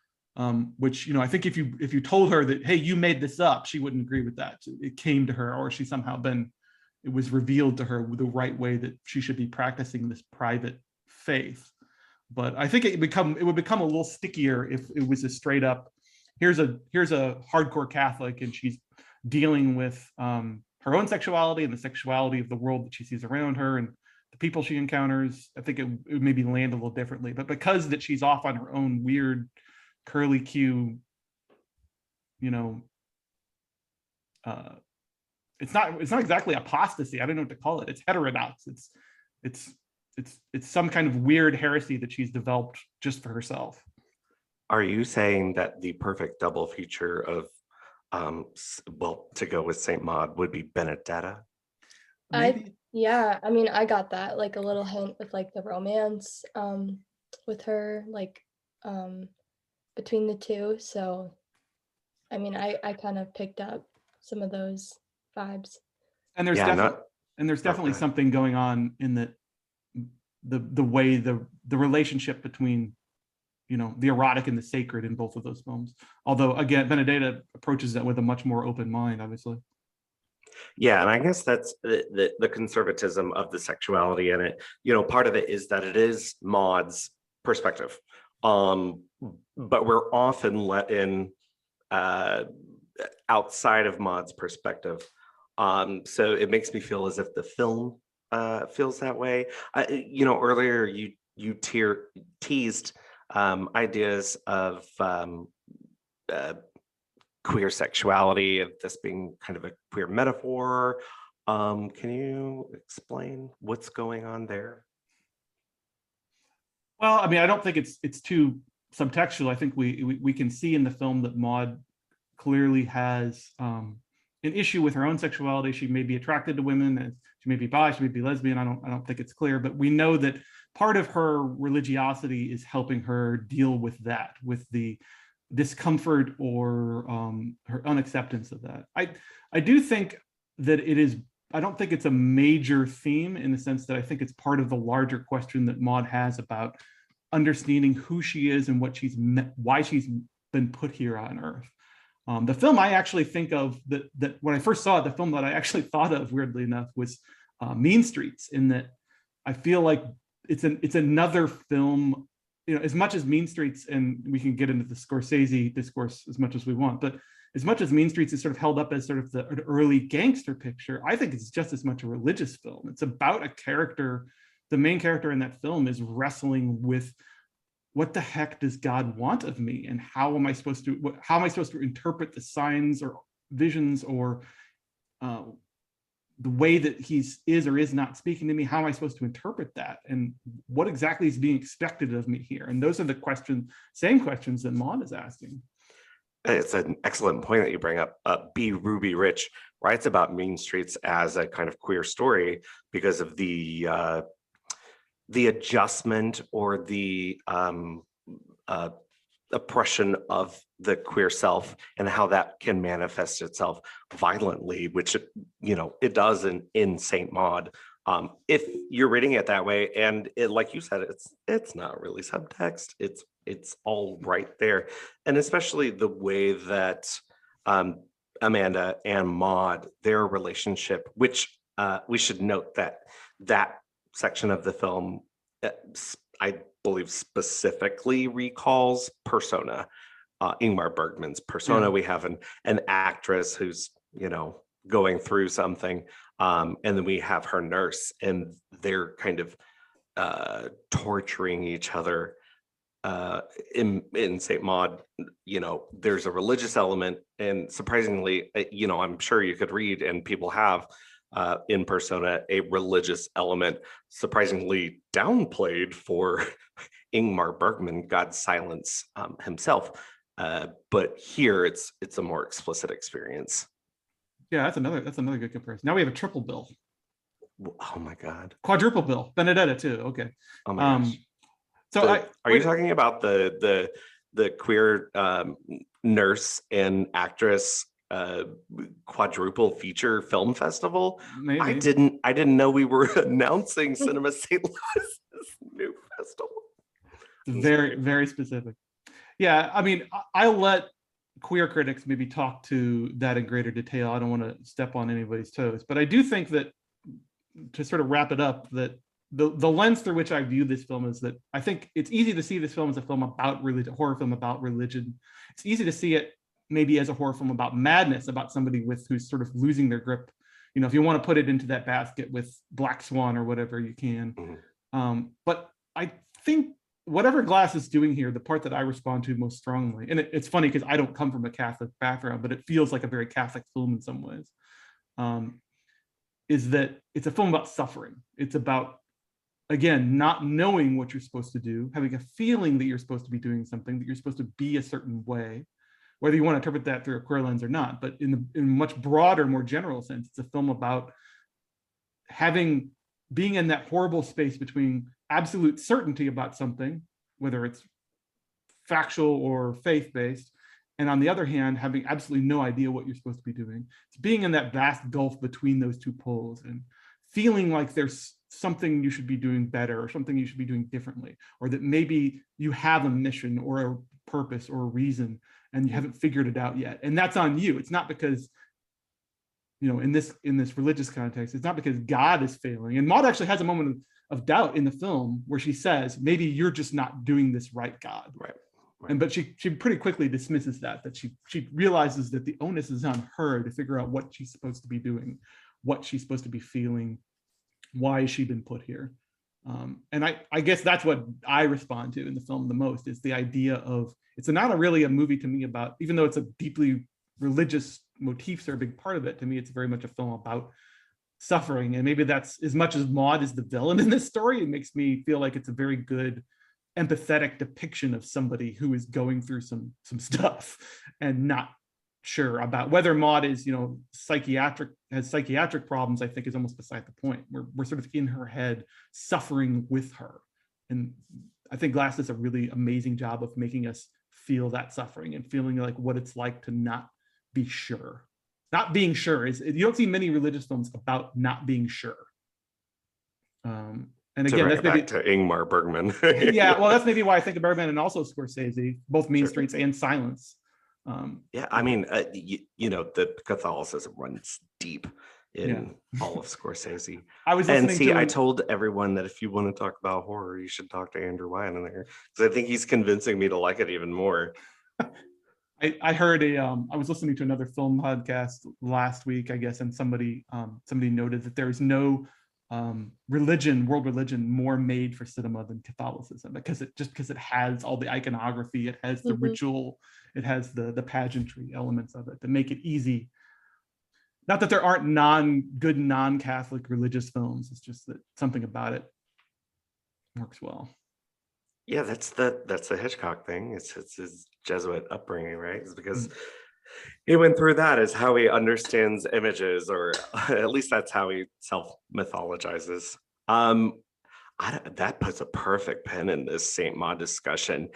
which, I think if you told her that, hey, you made this up, she wouldn't agree with that. It came to her, or she somehow it was revealed to her the right way that she should be practicing this private faith. But I think it would become a little stickier if it was a straight up, here's a hardcore Catholic, and she's dealing with her own sexuality and the sexuality of the world that she sees around her and the people she encounters. I think it would maybe land a little differently. But because that she's off on her own weird curly Q, it's not exactly apostasy. I don't know what to call it. It's heterodox. It's some kind of weird heresy that she's developed just for herself. Are you saying that the perfect double feature of, to go with Saint Maud would be Benedetta? Yeah, I mean, I got that, like a little hint with like the romance with her, like between the two. So, I mean, I kind of picked up some of those vibes. And there's definitely something going on in the way the relationship between the erotic and the sacred in both of those films. Although again, Benedetta approaches that with a much more open mind, obviously. Yeah, and I guess that's the conservatism of the sexuality in it. Part of it is that it is Maud's perspective, but we're often let in outside of Maud's perspective. So it makes me feel as if the film feels that way. Earlier you teased ideas of queer sexuality, of this being kind of a queer metaphor. Can you explain what's going on there? Well, I mean, I don't think it's too subtextual. I think we can see in the film that Maud clearly has an issue with her own sexuality. She may be attracted to women, and she may be bi, she may be lesbian. I don't think it's clear, but we know that part of her religiosity is helping her deal with that, with the discomfort or her unacceptance of that. I do think that it is. I don't think it's a major theme in the sense that I think it's part of the larger question that Maud has about understanding who she is and what why she's been put here on Earth. The film I actually think of that when I first saw it, the film that I actually thought of, weirdly enough, was Mean Streets. In that, I feel like it's another film. As much as Mean Streets, and we can get into the Scorsese discourse as much as we want, but as much as Mean Streets is sort of held up as sort of the early gangster picture, I think it's just as much a religious film. It's about a character. The main character in that film is wrestling with, what the heck does God want of me, and how am I supposed to interpret the signs or visions or the way that he is or is not speaking to me? How am I supposed to interpret that, and what exactly is being expected of me here? And those are the same questions that Maud is asking. It's an excellent point that you bring up. B. Ruby Rich writes about Mean Streets as a kind of queer story because of the adjustment or the oppression of the queer self and how that can manifest itself violently, which it does in Saint Maud. If you're reading it that way, and like you said, it's not really subtext. It's all right there, and especially the way that Amanda and Maud, their relationship, which we should note that section of the film, I believe, specifically recalls Persona, Ingmar Bergman's Persona. We have an actress who's going through something, and then we have her nurse, and they're kind of torturing each other. In Saint Maud, there's a religious element, and surprisingly, I'm sure you could read, and people have in Persona, a religious element, surprisingly downplayed for Ingmar Bergman, God's silence himself. But here it's a more explicit experience. Yeah, that's another good comparison. Now we have a triple bill. Oh my God. Quadruple bill. Benedetta too. Okay. Oh my gosh. So are you talking about the queer nurse and actress quadruple feature film festival? Maybe. I didn't know we were announcing Cinema St. Louis's new festival. Very, very specific. Yeah, I mean, I'll let queer critics maybe talk to that in greater detail. I don't want to step on anybody's toes, but I do think that, to sort of wrap it up, that the lens through which I view this film is that I think it's easy to see this film as a film about religion, a horror film about religion. It's easy to see it maybe as a horror film about madness, about somebody who's sort of losing their grip. You know, if you want to put it into that basket with Black Swan or whatever, you can. Mm-hmm. But I think whatever Glass is doing here, the part that I respond to most strongly, and it's funny because I don't come from a Catholic background, but it feels like a very Catholic film in some ways, is that it's a film about suffering. It's about, again, not knowing what you're supposed to do, having a feeling that you're supposed to be doing something, that you're supposed to be a certain way, whether you want to interpret that through a queer lens or not. But in a much broader, more general sense, it's a film about being in that horrible space between absolute certainty about something, whether it's factual or faith-based, and on the other hand, having absolutely no idea what you're supposed to be doing. It's being in that vast gulf between those two poles and feeling like there's something you should be doing better or something you should be doing differently, or that maybe you have a mission or a purpose or a reason and you haven't figured it out yet. And that's on you. It's not because, you know, in this religious context, it's not because God is failing. And Maud actually has a moment of doubt in the film where she says, maybe you're just not doing this right, God. Right. But she pretty quickly dismisses that she realizes that the onus is on her to figure out what she's supposed to be doing, what she's supposed to be feeling, why has she been put here. And I guess that's what I respond to in the film the most, is the idea of, it's not really a movie to me about, even though it's a deeply religious motifs are a big part of it, to me it's very much a film about suffering. And maybe that's, as much as Maud is the villain in this story, it makes me feel like it's a very good empathetic depiction of somebody who is going through some stuff and not sure about whether Maud is, you know, has psychiatric problems. I think is almost beside the point. We're sort of in her head, suffering with her. And I think Glass does a really amazing job of making us feel that suffering and feeling like what it's like to not be sure. Not being sure is, you don't see many religious films about not being sure. And again, that's maybe back to Ingmar Bergman. Yeah, well, that's maybe why I think of Bergman and also Scorsese, both Mean Streets and Silence. Yeah, I mean, you know, the Catholicism runs deep in all of Scorsese. I told everyone that if you want to talk about horror, you should talk to Andrew Wyan in there, because I think he's convincing me to like it even more. I heard I was listening to another film podcast last week, I guess, and somebody noted that there is no world religion more made for cinema than Catholicism, because it has all the iconography, it has the ritual, it has the pageantry elements of it that make it easy. Not that there aren't non-Catholic religious films, it's just that something about it works well. Yeah, that's the Hitchcock thing. It's his Jesuit upbringing, right? It's because he went through that, is how he understands images, or at least that's how he self-mythologizes. That puts a perfect pin in this Saint Maud discussion.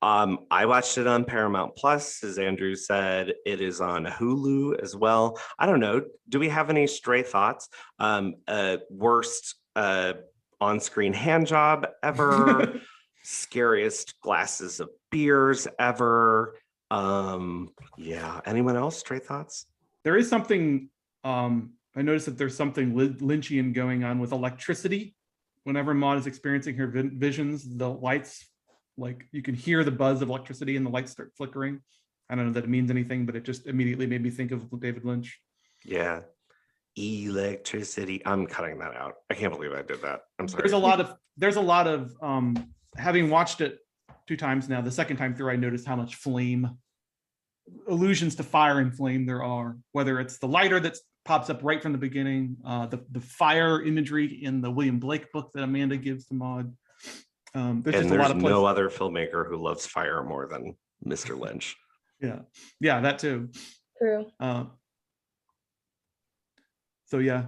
I watched it on Paramount Plus, as Andrew said. It is on Hulu as well. I don't know. Do we have any stray thoughts? Worst on-screen hand job ever? Scariest glasses of beers ever? Yeah. Anyone else? Stray thoughts? There is something, I noticed that there's something Lynchian going on with electricity. Whenever Maud is experiencing her visions, the lights, like you can hear the buzz of electricity and the lights start flickering. I don't know that it means anything, but it just immediately made me think of David Lynch. Yeah. Electricity. I'm cutting that out. I can't believe I did that. I'm sorry. There's a lot of having watched it 2 times now, the second time through, I noticed how much flame, allusions to fire and flame there are, whether it's the lighter that pops up right from the beginning, the fire imagery in the William Blake book that Amanda gives to Maud. There's a lot of no other filmmaker who loves fire more than Mr. Lynch. Yeah, that too. True. So yeah,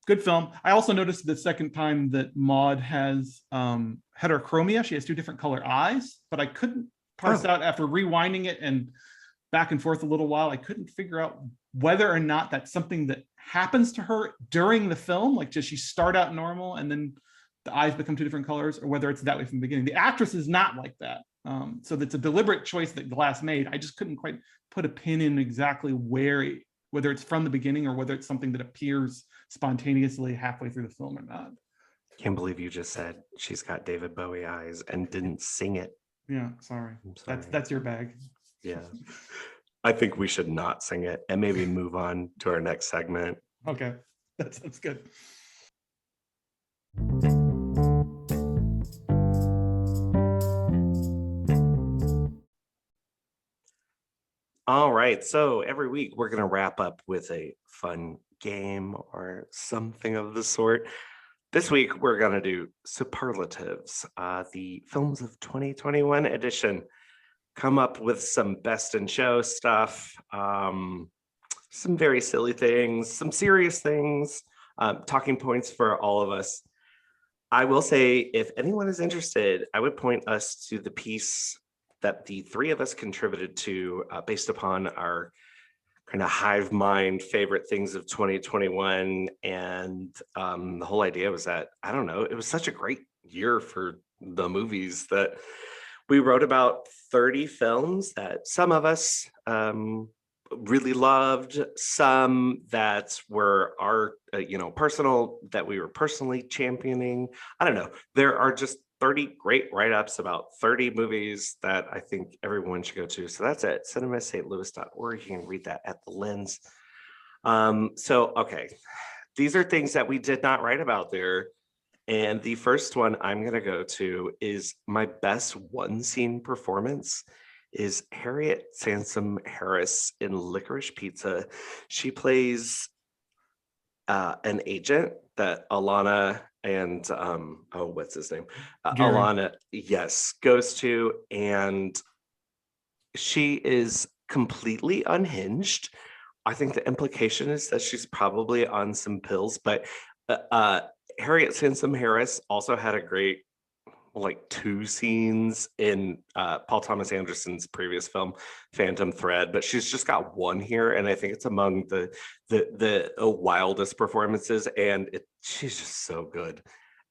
good film. I also noticed the second time that Maud has heterochromia. She has two different color eyes, but I couldn't parse out after rewinding it and back and forth a little while. I couldn't figure out whether or not that's something that happens to her during the film. Like, does she start out normal and then the eyes become two different colors, or whether it's that way from the beginning? The actress is not like that. So that's a deliberate choice that Glass made. I just couldn't quite put a pin in exactly whether it's from the beginning or whether it's something that appears spontaneously halfway through the film or not. Can't believe you just said she's got David Bowie eyes and didn't sing it. Yeah, sorry. I'm sorry. That's your bag. Yeah. I think we should not sing it and maybe move on to our next segment. Okay, that sounds good. All right. So every week we're going to wrap up with a fun game or something of the sort. This week we're going to do Superlatives, the Films of 2021 edition. Come up with some best in show stuff, some very silly things, some serious things, talking points for all of us. I will say, if anyone is interested, I would point us to the piece that the three of us contributed to based upon our kind of hive mind favorite things of 2021. And the whole idea was that, I don't know, it was such a great year for the movies that we wrote about 30 films that some of us really loved, some that were our, personal, that we were personally championing. I don't know. There are just 30 great write-ups about 30 movies that I think everyone should go to. So that's at cinemastlouis.org. You can read that at the Lens. Okay, these are things that we did not write about there. And the first one I'm going to go to is my best one scene performance is Harriet Sansom Harris in Licorice Pizza. She plays an agent that Alana and what's his name? Alana, yes, goes to, and she is completely unhinged. I think the implication is that she's probably on some pills, but Harriet Sansom Harris also had a great two scenes in Paul Thomas Anderson's previous film, Phantom Thread, but she's just got one here, and I think it's among the wildest performances, and she's just so good.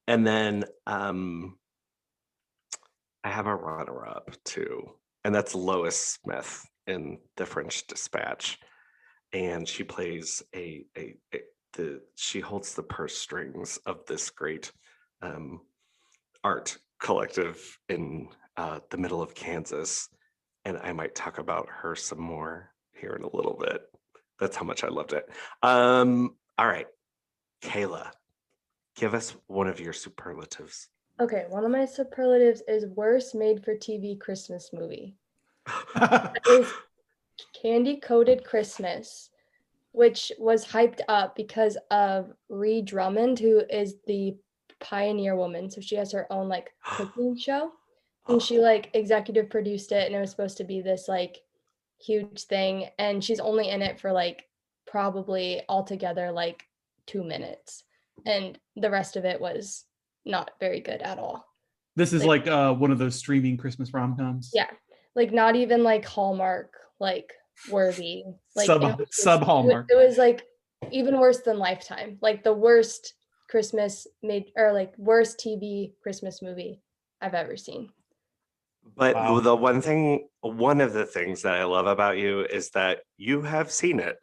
And then I have a runner-up too, and that's Lois Smith in The French Dispatch, and she plays she holds the purse strings of this great art collective in the middle of Kansas, and I might talk about her some more here in a little bit. That's how much I loved it. All right, Kayla, give us one of your superlatives. Okay, one of my superlatives is worst made-for-TV Christmas movie. That is Candy Coated Christmas, which was hyped up because of Ree Drummond, who is the pioneer woman. So she has her own cooking show, and she executive produced it, and it was supposed to be this huge thing, and she's only in it for probably altogether 2 minutes, and the rest of it was not very good at all. This is one of those streaming Christmas rom-coms. Yeah, not even Hallmark worthy, sub Hallmark. It was even worse than Lifetime, the worst Christmas made, or worst TV Christmas movie I've ever seen. But wow. One of the things that I love about you is that you have seen it.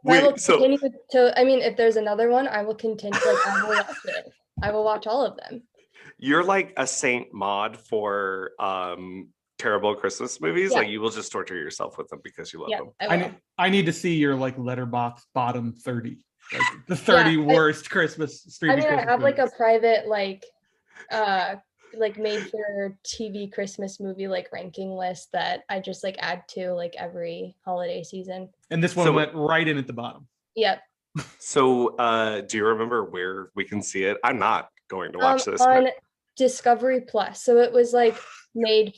If there's another one, I will continue. I will watch it. I will watch all of them. You're like a Saint Maud for terrible Christmas movies. You will just torture yourself with them because you love them. I need to see your Letterboxd bottom 30. The 30 worst Christmas streaming. I have movies. A private made for TV Christmas movie ranking list that I just add to every holiday season. And this one went right in at the bottom. Yep. So do you remember where we can see it? I'm not going to watch this on Discovery Plus. So it was made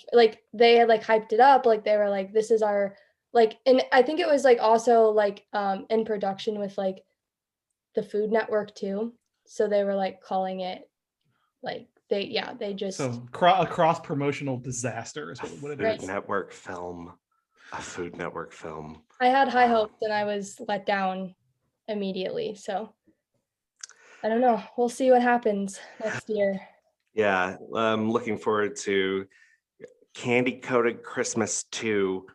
they had hyped it up, they were this is our like, and I think it was like also like in production with like the Food Network too. So they were like calling it like they just So a cross promotional disaster is what it Food is. Network film. A Food Network film. I had high Wow. hopes and I was let down immediately. So I don't know. We'll see what happens next year. Yeah, I'm looking forward to Candy Coated Christmas 2,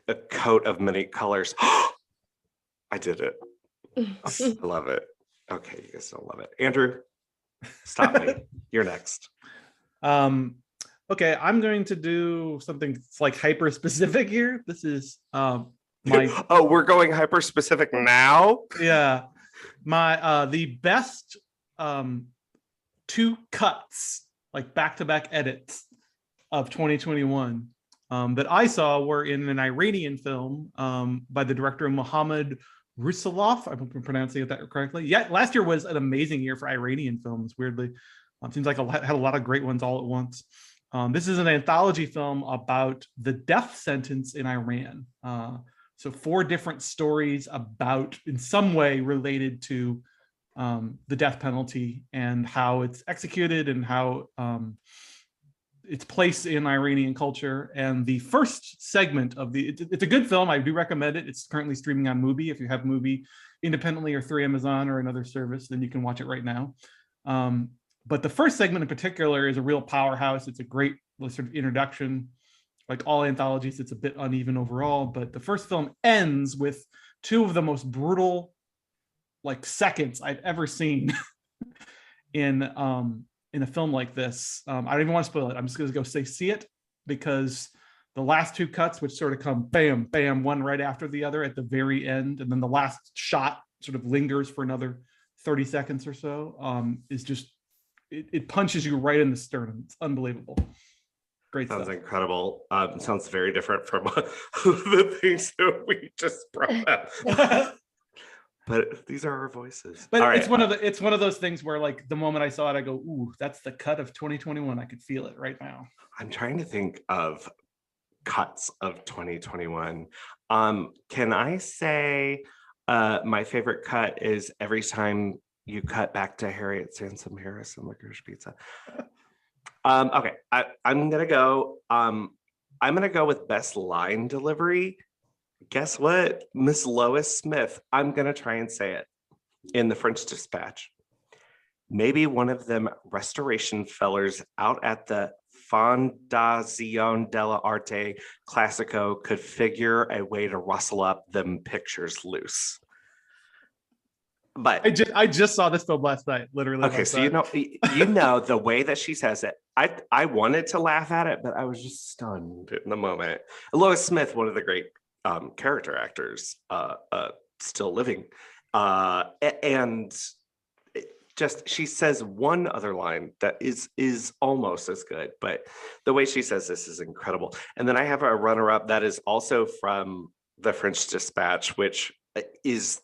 A Coat of Many Colors. I did it. I love it. Okay, you guys don't love it. Andrew, stop me. You're next. Okay, I'm going to do something like hyper specific here. This is my Oh, we're going hyper specific now? yeah, my the best 2 cuts, like back-to-back edits of 2021 that I saw were in an Iranian film by the director Mohammad Rusalov. I hope I'm pronouncing that correctly. Yeah, last year was an amazing year for Iranian films, weirdly. Seems like had a lot of great ones all at once. This is an anthology film about the death sentence in Iran. So 4 different stories about, in some way, related to the death penalty and how it's executed and how its place in Iranian culture. And the first segment of it's a good film. I do recommend it. It's currently streaming on Mubi. If you have Mubi independently or through Amazon or another service, then you can watch it right now. But the first segment in particular is a real powerhouse. It's a great sort of introduction. Like all anthologies, it's a bit uneven overall, but the first film ends with 2 of the most brutal like seconds I've ever seen in a film like this. I don't even want to spoil it. I'm just going to go say see it, because the last 2 cuts, which sort of come bam, bam, one right after the other at the very end, and then the last shot sort of lingers for another 30 seconds or so, is just, it punches you right in the sternum. It's unbelievable. Great Sounds stuff. incredible. Sounds very different from the things that we just brought up. But these are our voices. But All it's right. it's one of those things where like the moment I saw it, I go, ooh, that's the cut of 2021. I could feel it right now. I'm trying to think of cuts of 2021. Can I say my favorite cut is every time you cut back to Harriet Sansom Harris and Licorice Pizza. Okay, I'm gonna go with best line delivery. Guess what? Miss Lois Smith. I'm gonna try and say it in the French Dispatch. Maybe one of them restoration fellers out at the Fondazione dell'Arte Classico could figure a way to rustle up them pictures loose. But I just saw this film last night, literally. okay, so you know the way that she says it. I wanted to laugh at it, but I was just stunned in the moment. Lois Smith, one of the great character actors, still living, and just she says one other line that is almost as good, but the way she says this is incredible. And then I have a runner-up that is also from the French Dispatch, which is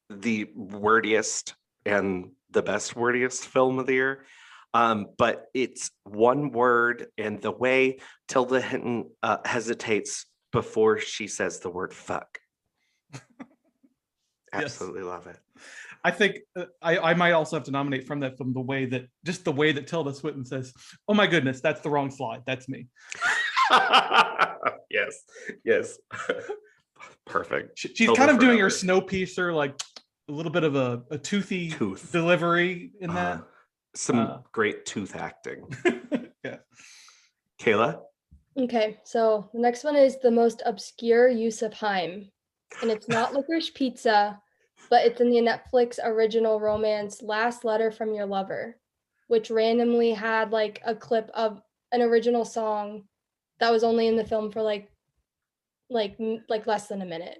the wordiest and the best wordiest film of the year. But it's one word, and the way Tilda Hinton hesitates before she says the word fuck. Absolutely love it. I think I might also have to nominate from that film the way that Tilda Swinton says, "Oh my goodness, that's the wrong slide. That's me." Yes. Perfect. She's Tilda kind of doing her forever. Snowpiercer, like a little bit of a toothy delivery in that. Some great tooth acting. Yeah. Kayla? Okay, so the next one is the most obscure use of HAIM. And it's not Licorice Pizza, but it's in the Netflix original romance Last Letter from Your Lover, which randomly had like a clip of an original song that was only in the film for like less than a minute.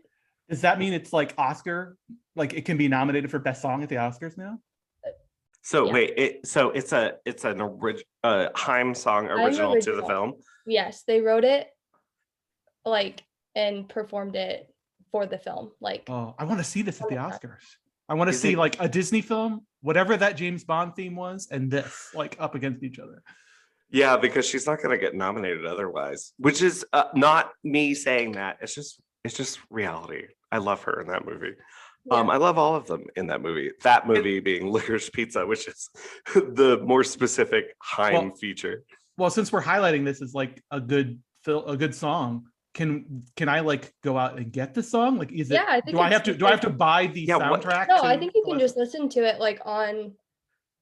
Does that mean it's like Oscar? Like it can be nominated for best song at the Oscars now? So Yeah. wait, it's an HAIM song original to the film. Yes, they wrote it like and performed it for the film. Like, oh, I want to see this at the Oscars. I want to see like a Disney film, whatever that James Bond theme was, and this like up against each other. Yeah, because she's not going to get nominated otherwise, which is not me saying that. It's just it's just reality. I love her in that movie. Yeah. I love all of them in that movie. That movie being Licorice Pizza, which is the more specific HAIM feature. Well, since we're highlighting this as like a good song, can I like go out and get the song? Like, is it? Yeah, I think do I have to buy the soundtrack? No, I think you can just listen to it like on,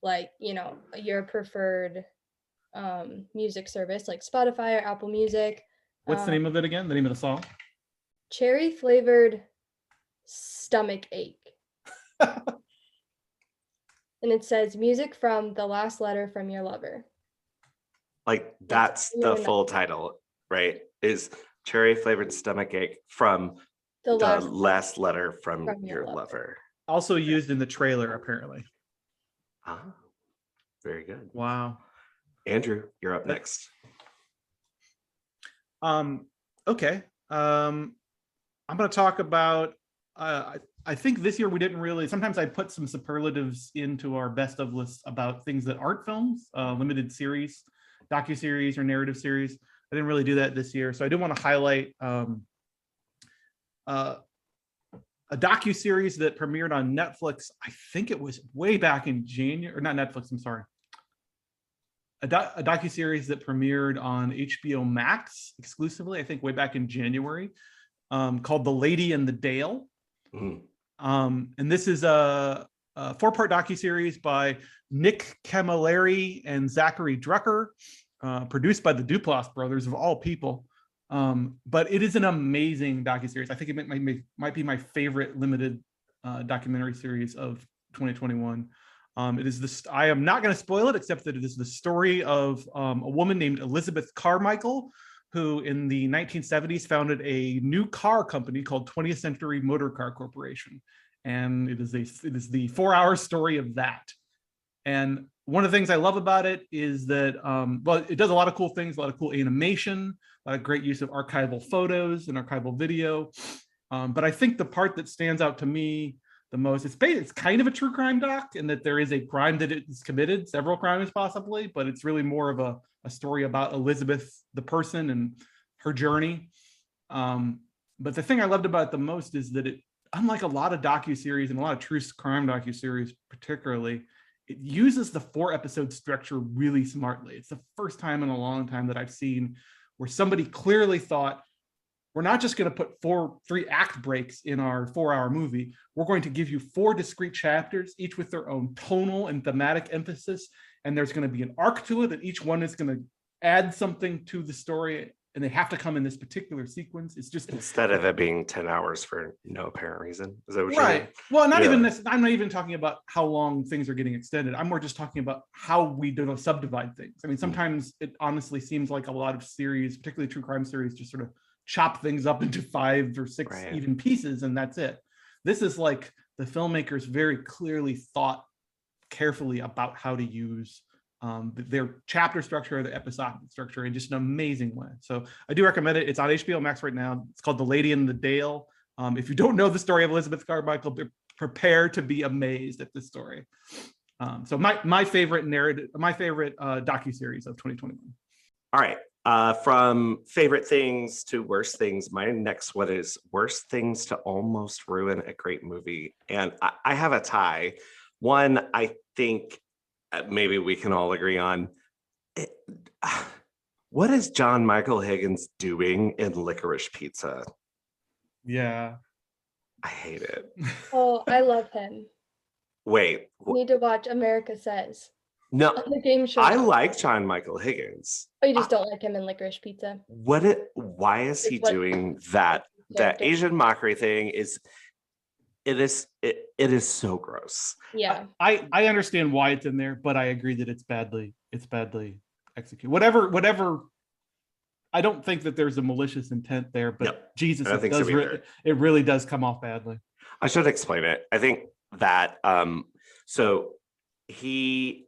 like, you know, your preferred music service like Spotify or Apple Music. What's the name of it again? The name of the song? Cherry flavored stomach ache. And it says music from The Last Letter from Your Lover. Like, that's the full title, right? Is Cherry Flavored Stomach Ache from the last letter from your lover. Also used in the trailer, apparently. Ah, very good. Wow. Andrew, you're up next. Okay. I'm going to talk about, I think this year we didn't really, sometimes I put some superlatives into our best of lists about things that aren't films, limited series, docuseries or narrative series. I didn't really do that this year. So I do want to highlight a docuseries that premiered on Netflix. I think it was way back in January, or not Netflix, I'm sorry. A docuseries that premiered on HBO Max exclusively, I think way back in January, called The Lady in the Dale. And this is a 4-part docuseries by Nick Camilleri and Zachary Drucker, produced by the Duplass brothers of all people. But it is an amazing docuseries. I think it might be my favorite limited documentary series of 2021. It is this. I am not going to spoil it, except that it is the story of a woman named Elizabeth Carmichael, who in the 1970s founded a new car company called 20th Century Motor Car Corporation, and it is the 4-hour story of that. And one of the things I love about it is that, well, it does a lot of cool things, a lot of cool animation, a lot of great use of archival photos and archival video. But I think the part that stands out to me the most, it's kind of a true crime doc in that there is a crime that is committed, several crimes possibly, but it's really more of a story about Elizabeth, the person, and her journey. But the thing I loved about it the most is that it, unlike a lot of docuseries and a lot of true crime docuseries particularly, it uses the 4-episode structure really smartly. It's the first time in a long time that I've seen where somebody clearly thought, we're not just going to put 3 act breaks in our 4-hour movie. We're going to give you 4 discrete chapters, each with their own tonal and thematic emphasis. And there's going to be an arc to it, and each one is going to add something to the story. And they have to come in this particular sequence. It's just, instead of it being 10 hours for no apparent reason. Is that what you right? mean? Well, not even this. I'm not even talking about how long things are getting extended. I'm more just talking about how we do subdivide things. I mean, sometimes it honestly seems like a lot of series, particularly true crime series, just sort of chop things up into 5 or 6 even pieces, and that's it. This is like the filmmakers very clearly thought carefully about how to use their chapter structure, their episodic structure in just an amazing way. So I do recommend it. It's on HBO Max right now. It's called The Lady in the Dale. If you don't know the story of Elizabeth Carmichael, prepare to be amazed at this story. So my favorite narrative, my favorite docuseries of 2021. All right. From favorite things to worst things, my next one is worst things to almost ruin a great movie. And I have a tie. One, I think maybe we can all agree on. What is John Michael Higgins doing in Licorice Pizza? Yeah. I hate it. Oh, I love him. Wait. You need to watch America Says. No, On the game show. I like John Michael Higgins. Oh, you just don't like him in Licorice Pizza? Why is he doing that? That Asian mockery thing is so gross. Yeah. I understand why it's in there, but I agree that it's badly executed. Whatever. I don't think that there's a malicious intent there, but Yep. Jesus, it really does come off badly. I should explain it. I think that so he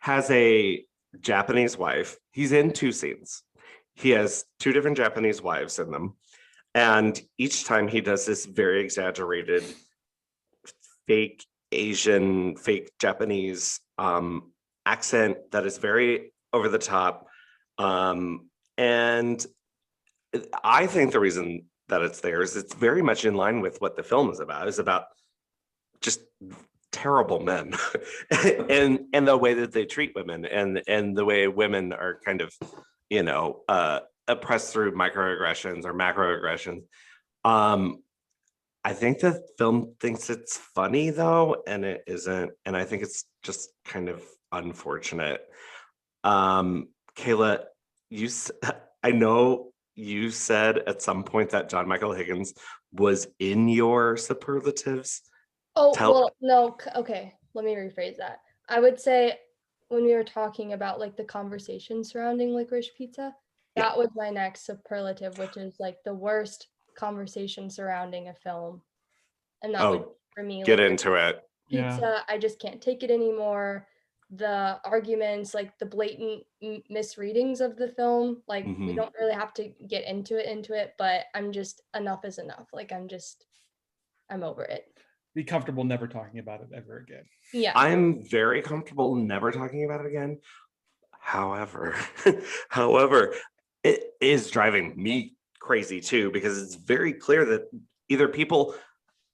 has a Japanese wife. He's in 2 scenes. He has 2 different Japanese wives in them. And each time he does this very exaggerated fake Asian, fake Japanese accent that is very over the top. And I think the reason that it's theirs. It's very much in line with what the film is about. It's about just terrible men and the way that they treat women and the way women are kind of, oppressed through microaggressions or macroaggressions. I think the film thinks it's funny though, and it isn't. And I think it's just kind of unfortunate. Kayla, I know you said at some point that John Michael Higgins was in your superlatives. Oh, well, no. Okay, let me rephrase that. I would say when we were talking about like the conversation surrounding Licorice Pizza, that was my next superlative, which is like the worst conversation surrounding a film. And that would, for me, get Licorice into it. Pizza, I just can't take it anymore. The arguments, like the blatant misreadings of the film, like we don't really have to get into it, but I'm just, enough is enough. Like I'm over it. Be comfortable never talking about it ever again. Yeah. I'm very comfortable never talking about it again. However, it is driving me crazy too, because it's very clear that either people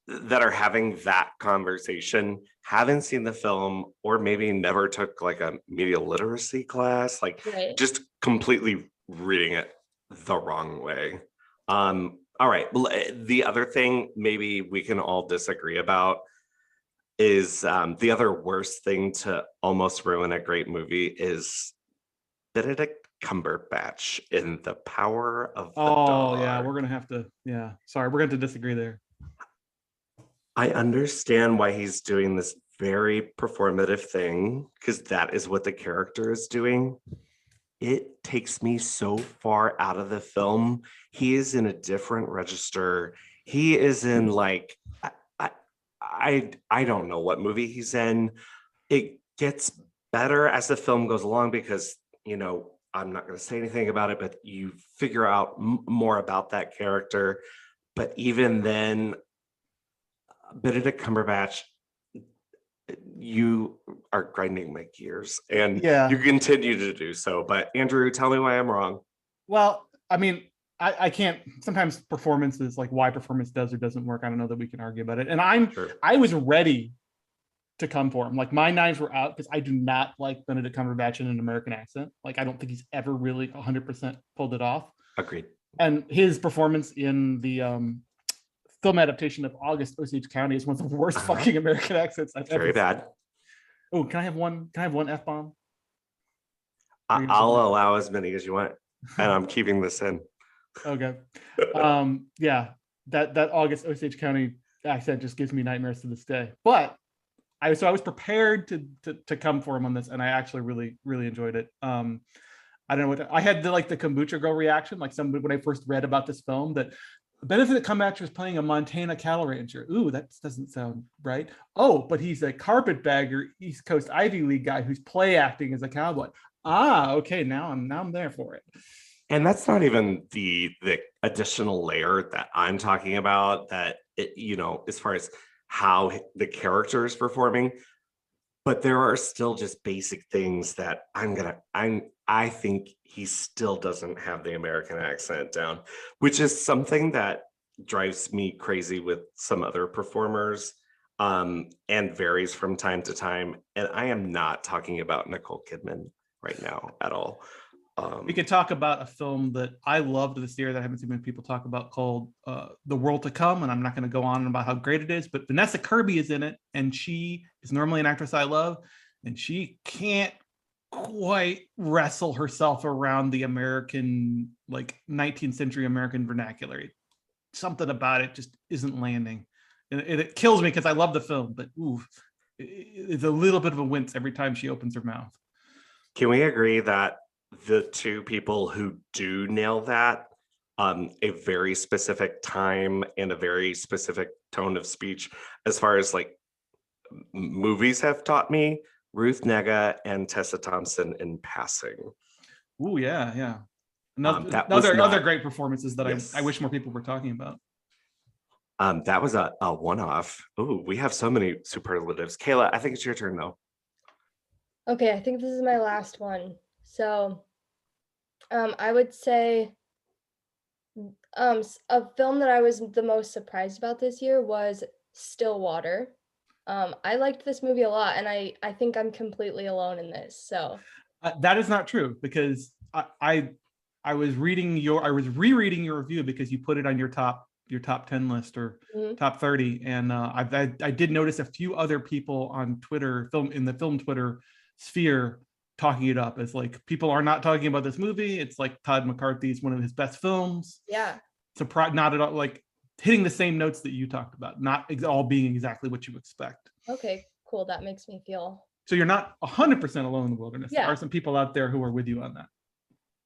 that are having that conversation haven't seen the film, or maybe never took like a media literacy class, like just completely reading it the wrong way. All right. The other thing maybe we can all disagree about is the other worst thing to almost ruin a great movie is Benedict Cumberbatch in The Power of the Dog. Yeah, we're gonna have to. Yeah, sorry, we're going to disagree there. I understand why he's doing this very performative thing, because that is what the character is doing. It takes me so far out of the film. He is in a different register. He is in like, I don't know what movie he's in. It gets better as the film goes along because, I'm not going to say anything about it, but you figure out more about that character. But even then, Benedict Cumberbatch, you are grinding my gears, and you continue to do so. But Andrew, tell me why I'm wrong. Well, I mean, I can't. Sometimes performances, like why performance does or doesn't work, I don't know that we can argue about it. And I was ready to come for him. Like my knives were out because I do not like Benedict Cumberbatch in an American accent. Like I don't think he's ever really 100% pulled it off. Agreed. And his performance in the film adaptation of August Osage County is one of the worst fucking American accents I've ever seen. Very bad. Oh, can I have one F-bomb? I'll allow as many as you want, and I'm keeping this in. Okay. Yeah, that August Osage County accent just gives me nightmares to this day. But I was prepared to come for him on this, and I actually really enjoyed it. I don't know what I had the kombucha girl reaction, like somebody when I first read about this film, that Benedict Cumberbatch was playing a Montana cattle rancher. Ooh, that doesn't sound right. Oh, but he's a carpetbagger East Coast Ivy League guy who's play acting as a cowboy. Okay, now I'm there for it. And that's not even the additional layer that I'm talking about, that as far as how the character is performing, but there are still just basic things that I think he still doesn't have the American accent down, which is something that drives me crazy with some other performers, and varies from time to time. And I am not talking about Nicole Kidman right now at all. We could talk about a film that I loved this year that I haven't seen many people talk about, called The World to Come, and I'm not going to go on about how great it is, but Vanessa Kirby is in it, and she is normally an actress I love, and she can't quite wrestle herself around the American, 19th century American vernacular. Something about it just isn't landing, and it kills me because I love the film, but it's a little bit of a wince every time she opens her mouth. Can we agree that the two people who do nail that, a very specific time and a very specific tone of speech, as far as movies have taught me, Ruth Negga and Tessa Thompson in Passing. Oh yeah. Other great performances that I wish more people were talking about. That was a one-off. Oh, we have so many superlatives. Kayla, I think it's your turn though. Okay, I think this is my last one. So I would say A film that I was the most surprised about this year was Stillwater. I liked this movie a lot, and I think I'm completely alone in this. So That is not true, because I was rereading your review because you put it on your top 10 list or top 30, and I did notice a few other people on Twitter, in the film Twitter sphere, talking it up as like, people are not talking about this movie. It's like Todd McCarthy's one of his best films. yeah. Not at all like hitting the same notes that you talked about, not all being exactly what you expect. Okay, cool. That makes me feel. So you're not 100% alone in the wilderness. Yeah. There are some people out there who are with you on that.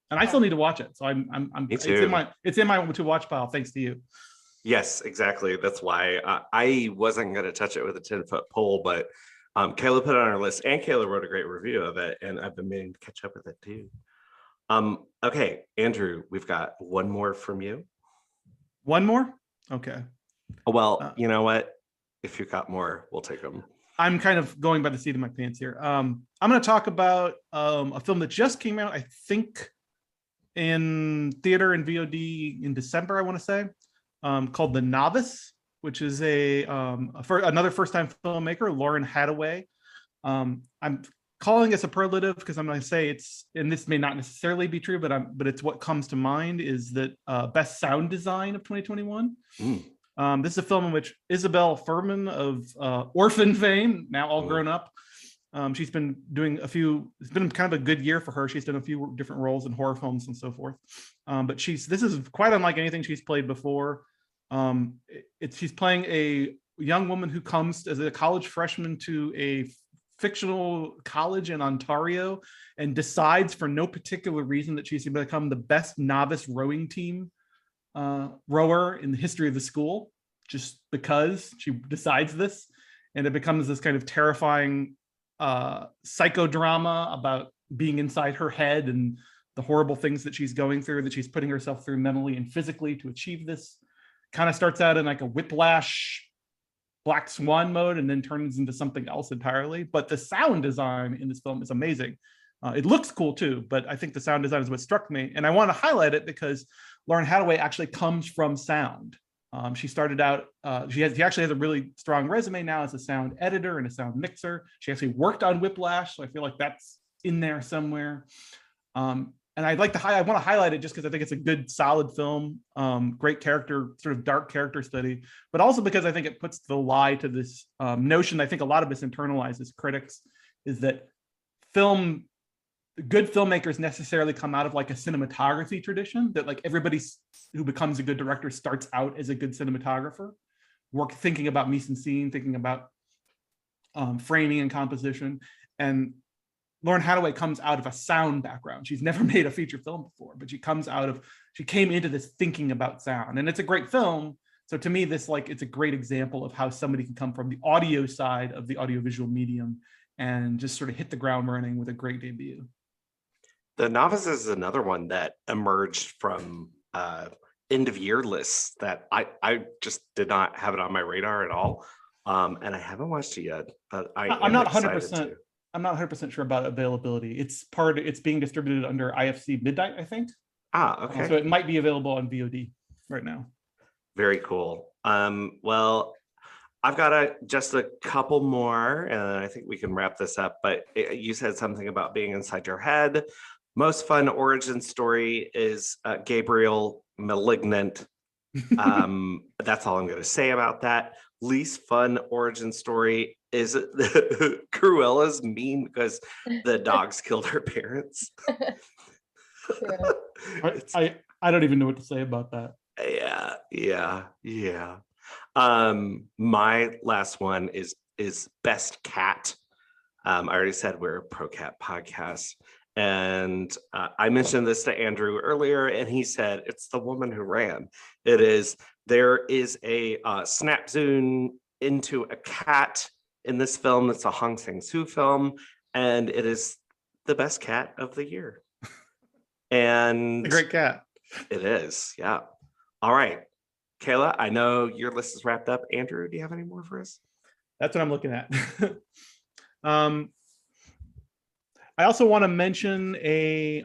And I still need to watch it. So I'm Me too. it's in my to watch pile, thanks to you. Yes, exactly. That's why I wasn't going to touch it with a 10-foot pole, but Kayla put it on our list, and Kayla wrote a great review of it, and I've been meaning to catch up with it too. Okay, Andrew, we've got one more from you. One more? Okay. Well, you know what? If you've got more, we'll take them. I'm kind of going by the seat of my pants here. I'm going to talk about a film that just came out, I think, in theater and VOD in December, I want to say, called The Novice, which is another first-time filmmaker, Lauren Hadaway. I'm calling it superlative because I'm going to say it's, and this may not necessarily be true, but it's what comes to mind, is that best sound design of 2021. This is a film in which Isabel Furman of Orphan fame, now all grown up, she's been doing it's been kind of a good year for her. She's done a few different roles in horror films and so forth. But this is quite unlike anything she's played before. She's playing a young woman who comes as a college freshman to a fictional college in Ontario and decides for no particular reason that she's going to become the best novice rowing team rower in the history of the school, just because she decides this. And it becomes this kind of terrifying psychodrama about being inside her head and the horrible things that she's going through, that she's putting herself through mentally and physically to achieve this. Kind of starts out in like a Whiplash, Black Swan mode, and then turns into something else entirely. But the sound design in this film is amazing. It looks cool too, but I think the sound design is what struck me. And I want to highlight it because Lauren Hadaway actually comes from sound. She started out, she actually has a really strong resume now as a sound editor and a sound mixer. She actually worked on Whiplash, so I feel like that's in there somewhere. And I want to highlight it just because I think it's a good, solid film, great character, sort of dark character study, but also because I think it puts the lie to this notion I think a lot of us internalize as critics, is that good filmmakers necessarily come out of like a cinematography tradition, that like everybody who becomes a good director starts out as a good cinematographer, thinking about mise en scene, thinking about framing and composition. And Lauren Hadaway comes out of a sound background. She's never made a feature film before, but she came into this thinking about sound, and it's a great film. So to me, it's a great example of how somebody can come from the audio side of the audiovisual medium and just sort of hit the ground running with a great debut. The Novice is another one that emerged from end of year lists that I just did not have it on my radar at all. And I haven't watched it yet, but I'm not 100%. I'm not 100% sure about availability. It's being distributed under IFC Midnight, I think. Okay. So it might be available on VOD right now. Very cool. Well, I've got just a couple more, and I think we can wrap this up. But you said something about being inside your head. Most fun origin story is Gabriel Malignant. That's all I'm going to say about that. Least fun origin story is Cruella's mean because the dogs killed her parents. I don't even know what to say about that. Yeah. My last one is Best Cat. I already said we're a pro cat podcast. And I mentioned this to Andrew earlier, and he said, it's The Woman Who Ran. There is a snap zoom into a cat in this film. It's a Hong Sang-soo film, and it is the best cat of the year. And a great cat. It is, yeah. All right, Kayla, I know your list is wrapped up. Andrew, do you have any more for us? That's what I'm looking at. I also want to mention a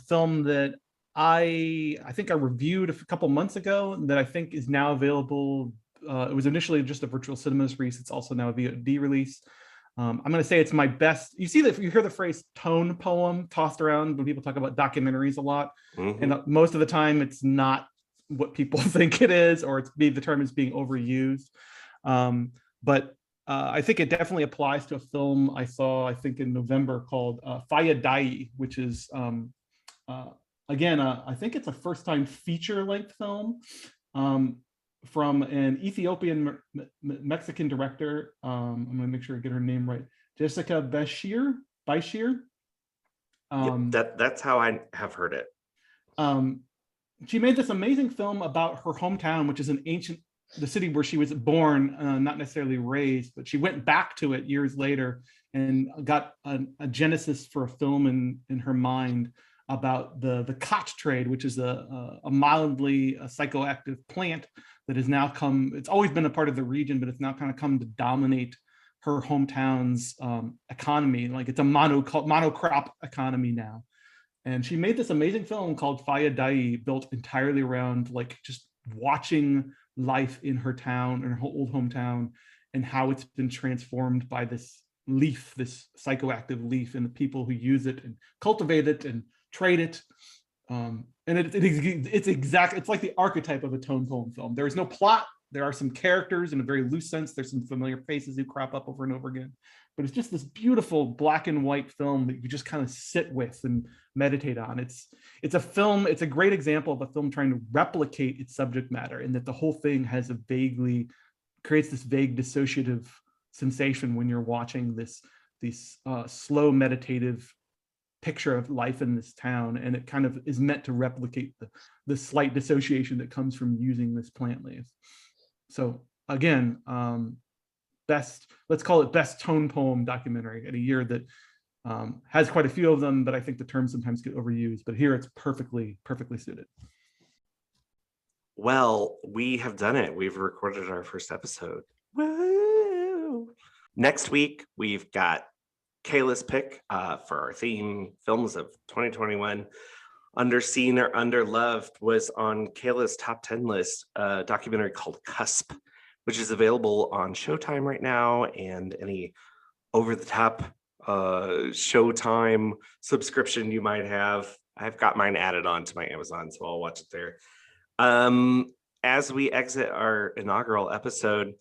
film that I think I reviewed a couple months ago that I think is now available. It was initially just a virtual cinemas release. It's also now a VOD release. I'm going to say it's my best. You see that you hear the phrase tone poem tossed around when people talk about documentaries a lot. And most of the time it's not what people think it is, or the term is being overused. But I think it definitely applies to a film I saw, I think in November, called Faya Dai, which is, again, I think it's a first-time feature-length film from an Ethiopian Mexican director. I'm going to make sure I get her name right. Jessica Bashir. That's how I have heard it. She made this amazing film about her hometown, which is the city where she was born, not necessarily raised, but she went back to it years later and got a genesis for a film in her mind about the khat trade, which is a mildly psychoactive plant that has now it's always been a part of the region, but it's now kind of come to dominate her hometown's economy. Like it's a monocrop economy now. And she made this amazing film called Faya Dai, built entirely around like just watching life in her town, in her old hometown, and how it's been transformed by this leaf, this psychoactive leaf, and the people who use it and cultivate it and trade it. And it's like the archetype of a tone poem film. There is no plot. There are some characters in a very loose sense. There's some familiar faces who crop up over and over again, but it's just this beautiful black and white film that you just kind of sit with and meditate on. It's a great example of a film trying to replicate its subject matter, and that the whole thing has creates this vague dissociative sensation when you're watching this slow meditative picture of life in this town, and it kind of is meant to replicate the slight dissociation that comes from using this plant leaf. So again, let's call it best tone poem documentary in a year that has quite a few of them, but I think the terms sometimes get overused, but here it's perfectly suited. Well, we have done it. We've recorded our first episode. Woo! Next week, we've got Kayla's pick for our theme, films of 2021. Underseen or Underloved was on Kayla's top 10 list, a documentary called Cusp, which is available on Showtime right now, and any over-the-top Showtime subscription you might have. I've got mine added on to my Amazon, so I'll watch it there. As we exit our inaugural episode,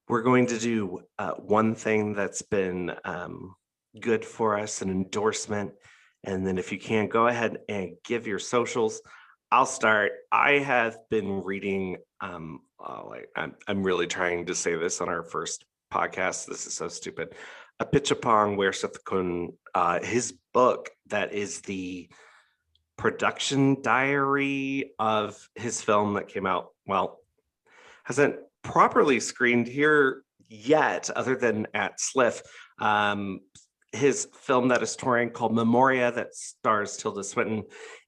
we're going to do one thing that's been good for us, an endorsement. And then if you can, go ahead and give your socials. I'll start. I have been reading, I'm really trying to say this on our first podcast. This is so stupid. Apichatpong Weerasethakul, his book that is the production diary of his film that came out, hasn't properly screened here yet, other than at SLIF. His film that is touring called Memoria, that stars Tilda Swinton.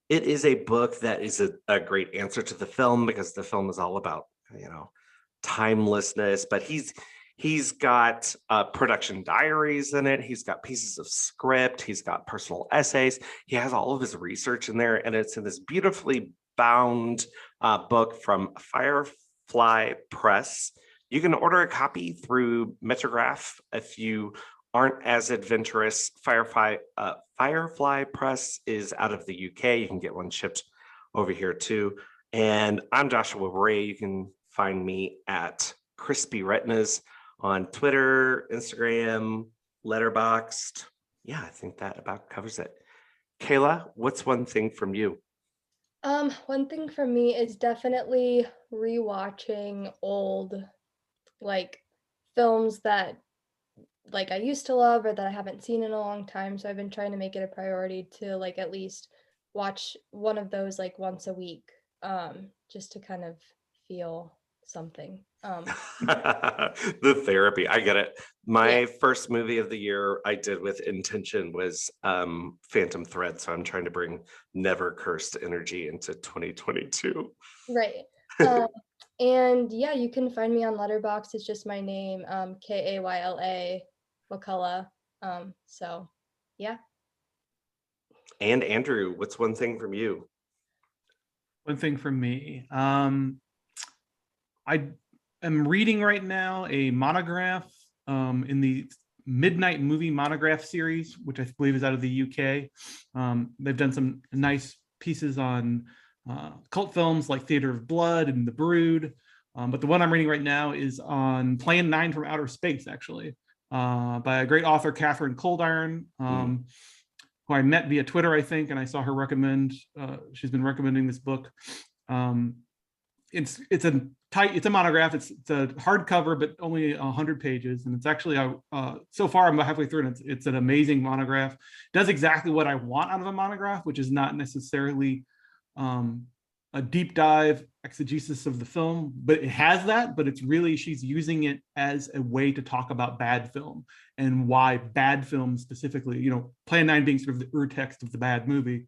It is a book that is a great answer to the film, because the film is all about, timelessness, but he's got production diaries in it. He's got pieces of script. He's got personal essays. He has all of his research in there, and it's in this beautifully bound book from Firefly Press. You can order a copy through Metrograph if you aren't as adventurous. Firefly Press is out of the UK. You can get one shipped over here too. And I'm Joshua Ray. You can find me at Crispy Retinas on Twitter, Instagram, Letterboxd. Yeah, I think that about covers it. Kayla, what's one thing from you? One thing from me is definitely rewatching old films that I used to love or that I haven't seen in a long time. So I've been trying to make it a priority to at least watch one of those once a week, just to kind of feel something. The therapy, I get it. My first movie of the year I did with intention was Phantom Thread. So I'm trying to bring Never Cursed energy into 2022. Right. And yeah, you can find me on Letterboxd. It's just my name, Kayla Wakala. So yeah. And Andrew, what's one thing from you? One thing from me. I am reading right now a monograph in the Midnight Movie Monograph series, which I believe is out of the UK. They've done some nice pieces on cult films like Theater of Blood and The Brood. But the one I'm reading right now is on Plan 9 from Outer Space, actually, by a great author, Catherine Coldiron, who I met via Twitter, I think, and I saw her recommend. She's been recommending this book. It's a monograph. It's a hardcover, but only 100 pages, and it's actually so far I'm about halfway through, and it's an amazing monograph. It does exactly what I want out of a monograph, which is not necessarily a deep dive exegesis of the film, but it has that. But it's really, she's using it as a way to talk about bad film and why bad film specifically, you know, Plan 9 being sort of the urtext of the bad movie.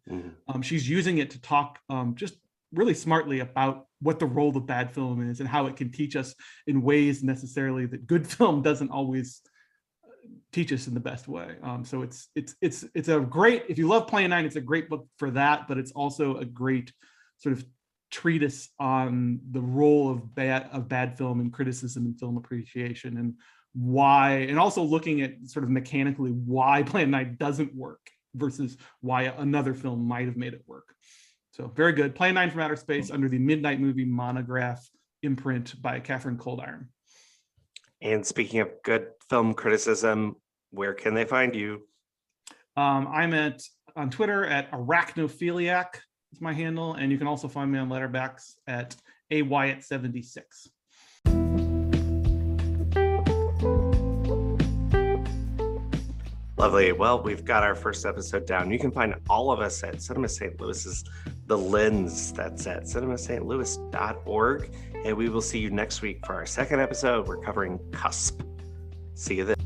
She's using it to talk just really smartly about what the role of bad film is and how it can teach us in ways necessarily that good film doesn't always teach us in the best way. So it's a great, if you love Plan 9, it's a great book for that, but it's also a great sort of treatise on the role of bad film and criticism and film appreciation, and why, and also looking at sort of mechanically why Plan 9 doesn't work versus why another film might have made it work. So very good. Plan 9 from Outer Space under the Midnight Movie Monograph imprint by Catherine Coldiron. And speaking of good film criticism, where can they find you? I'm on Twitter at Arachnophiliac is my handle, and you can also find me on Letterboxd at AWyatt76. Lovely. Well, we've got our first episode down. You can find all of us at Cinema St. Louis's The Lens. That's at cinemastlouis.org. And we will see you next week for our second episode. We're covering Cusp. See you then.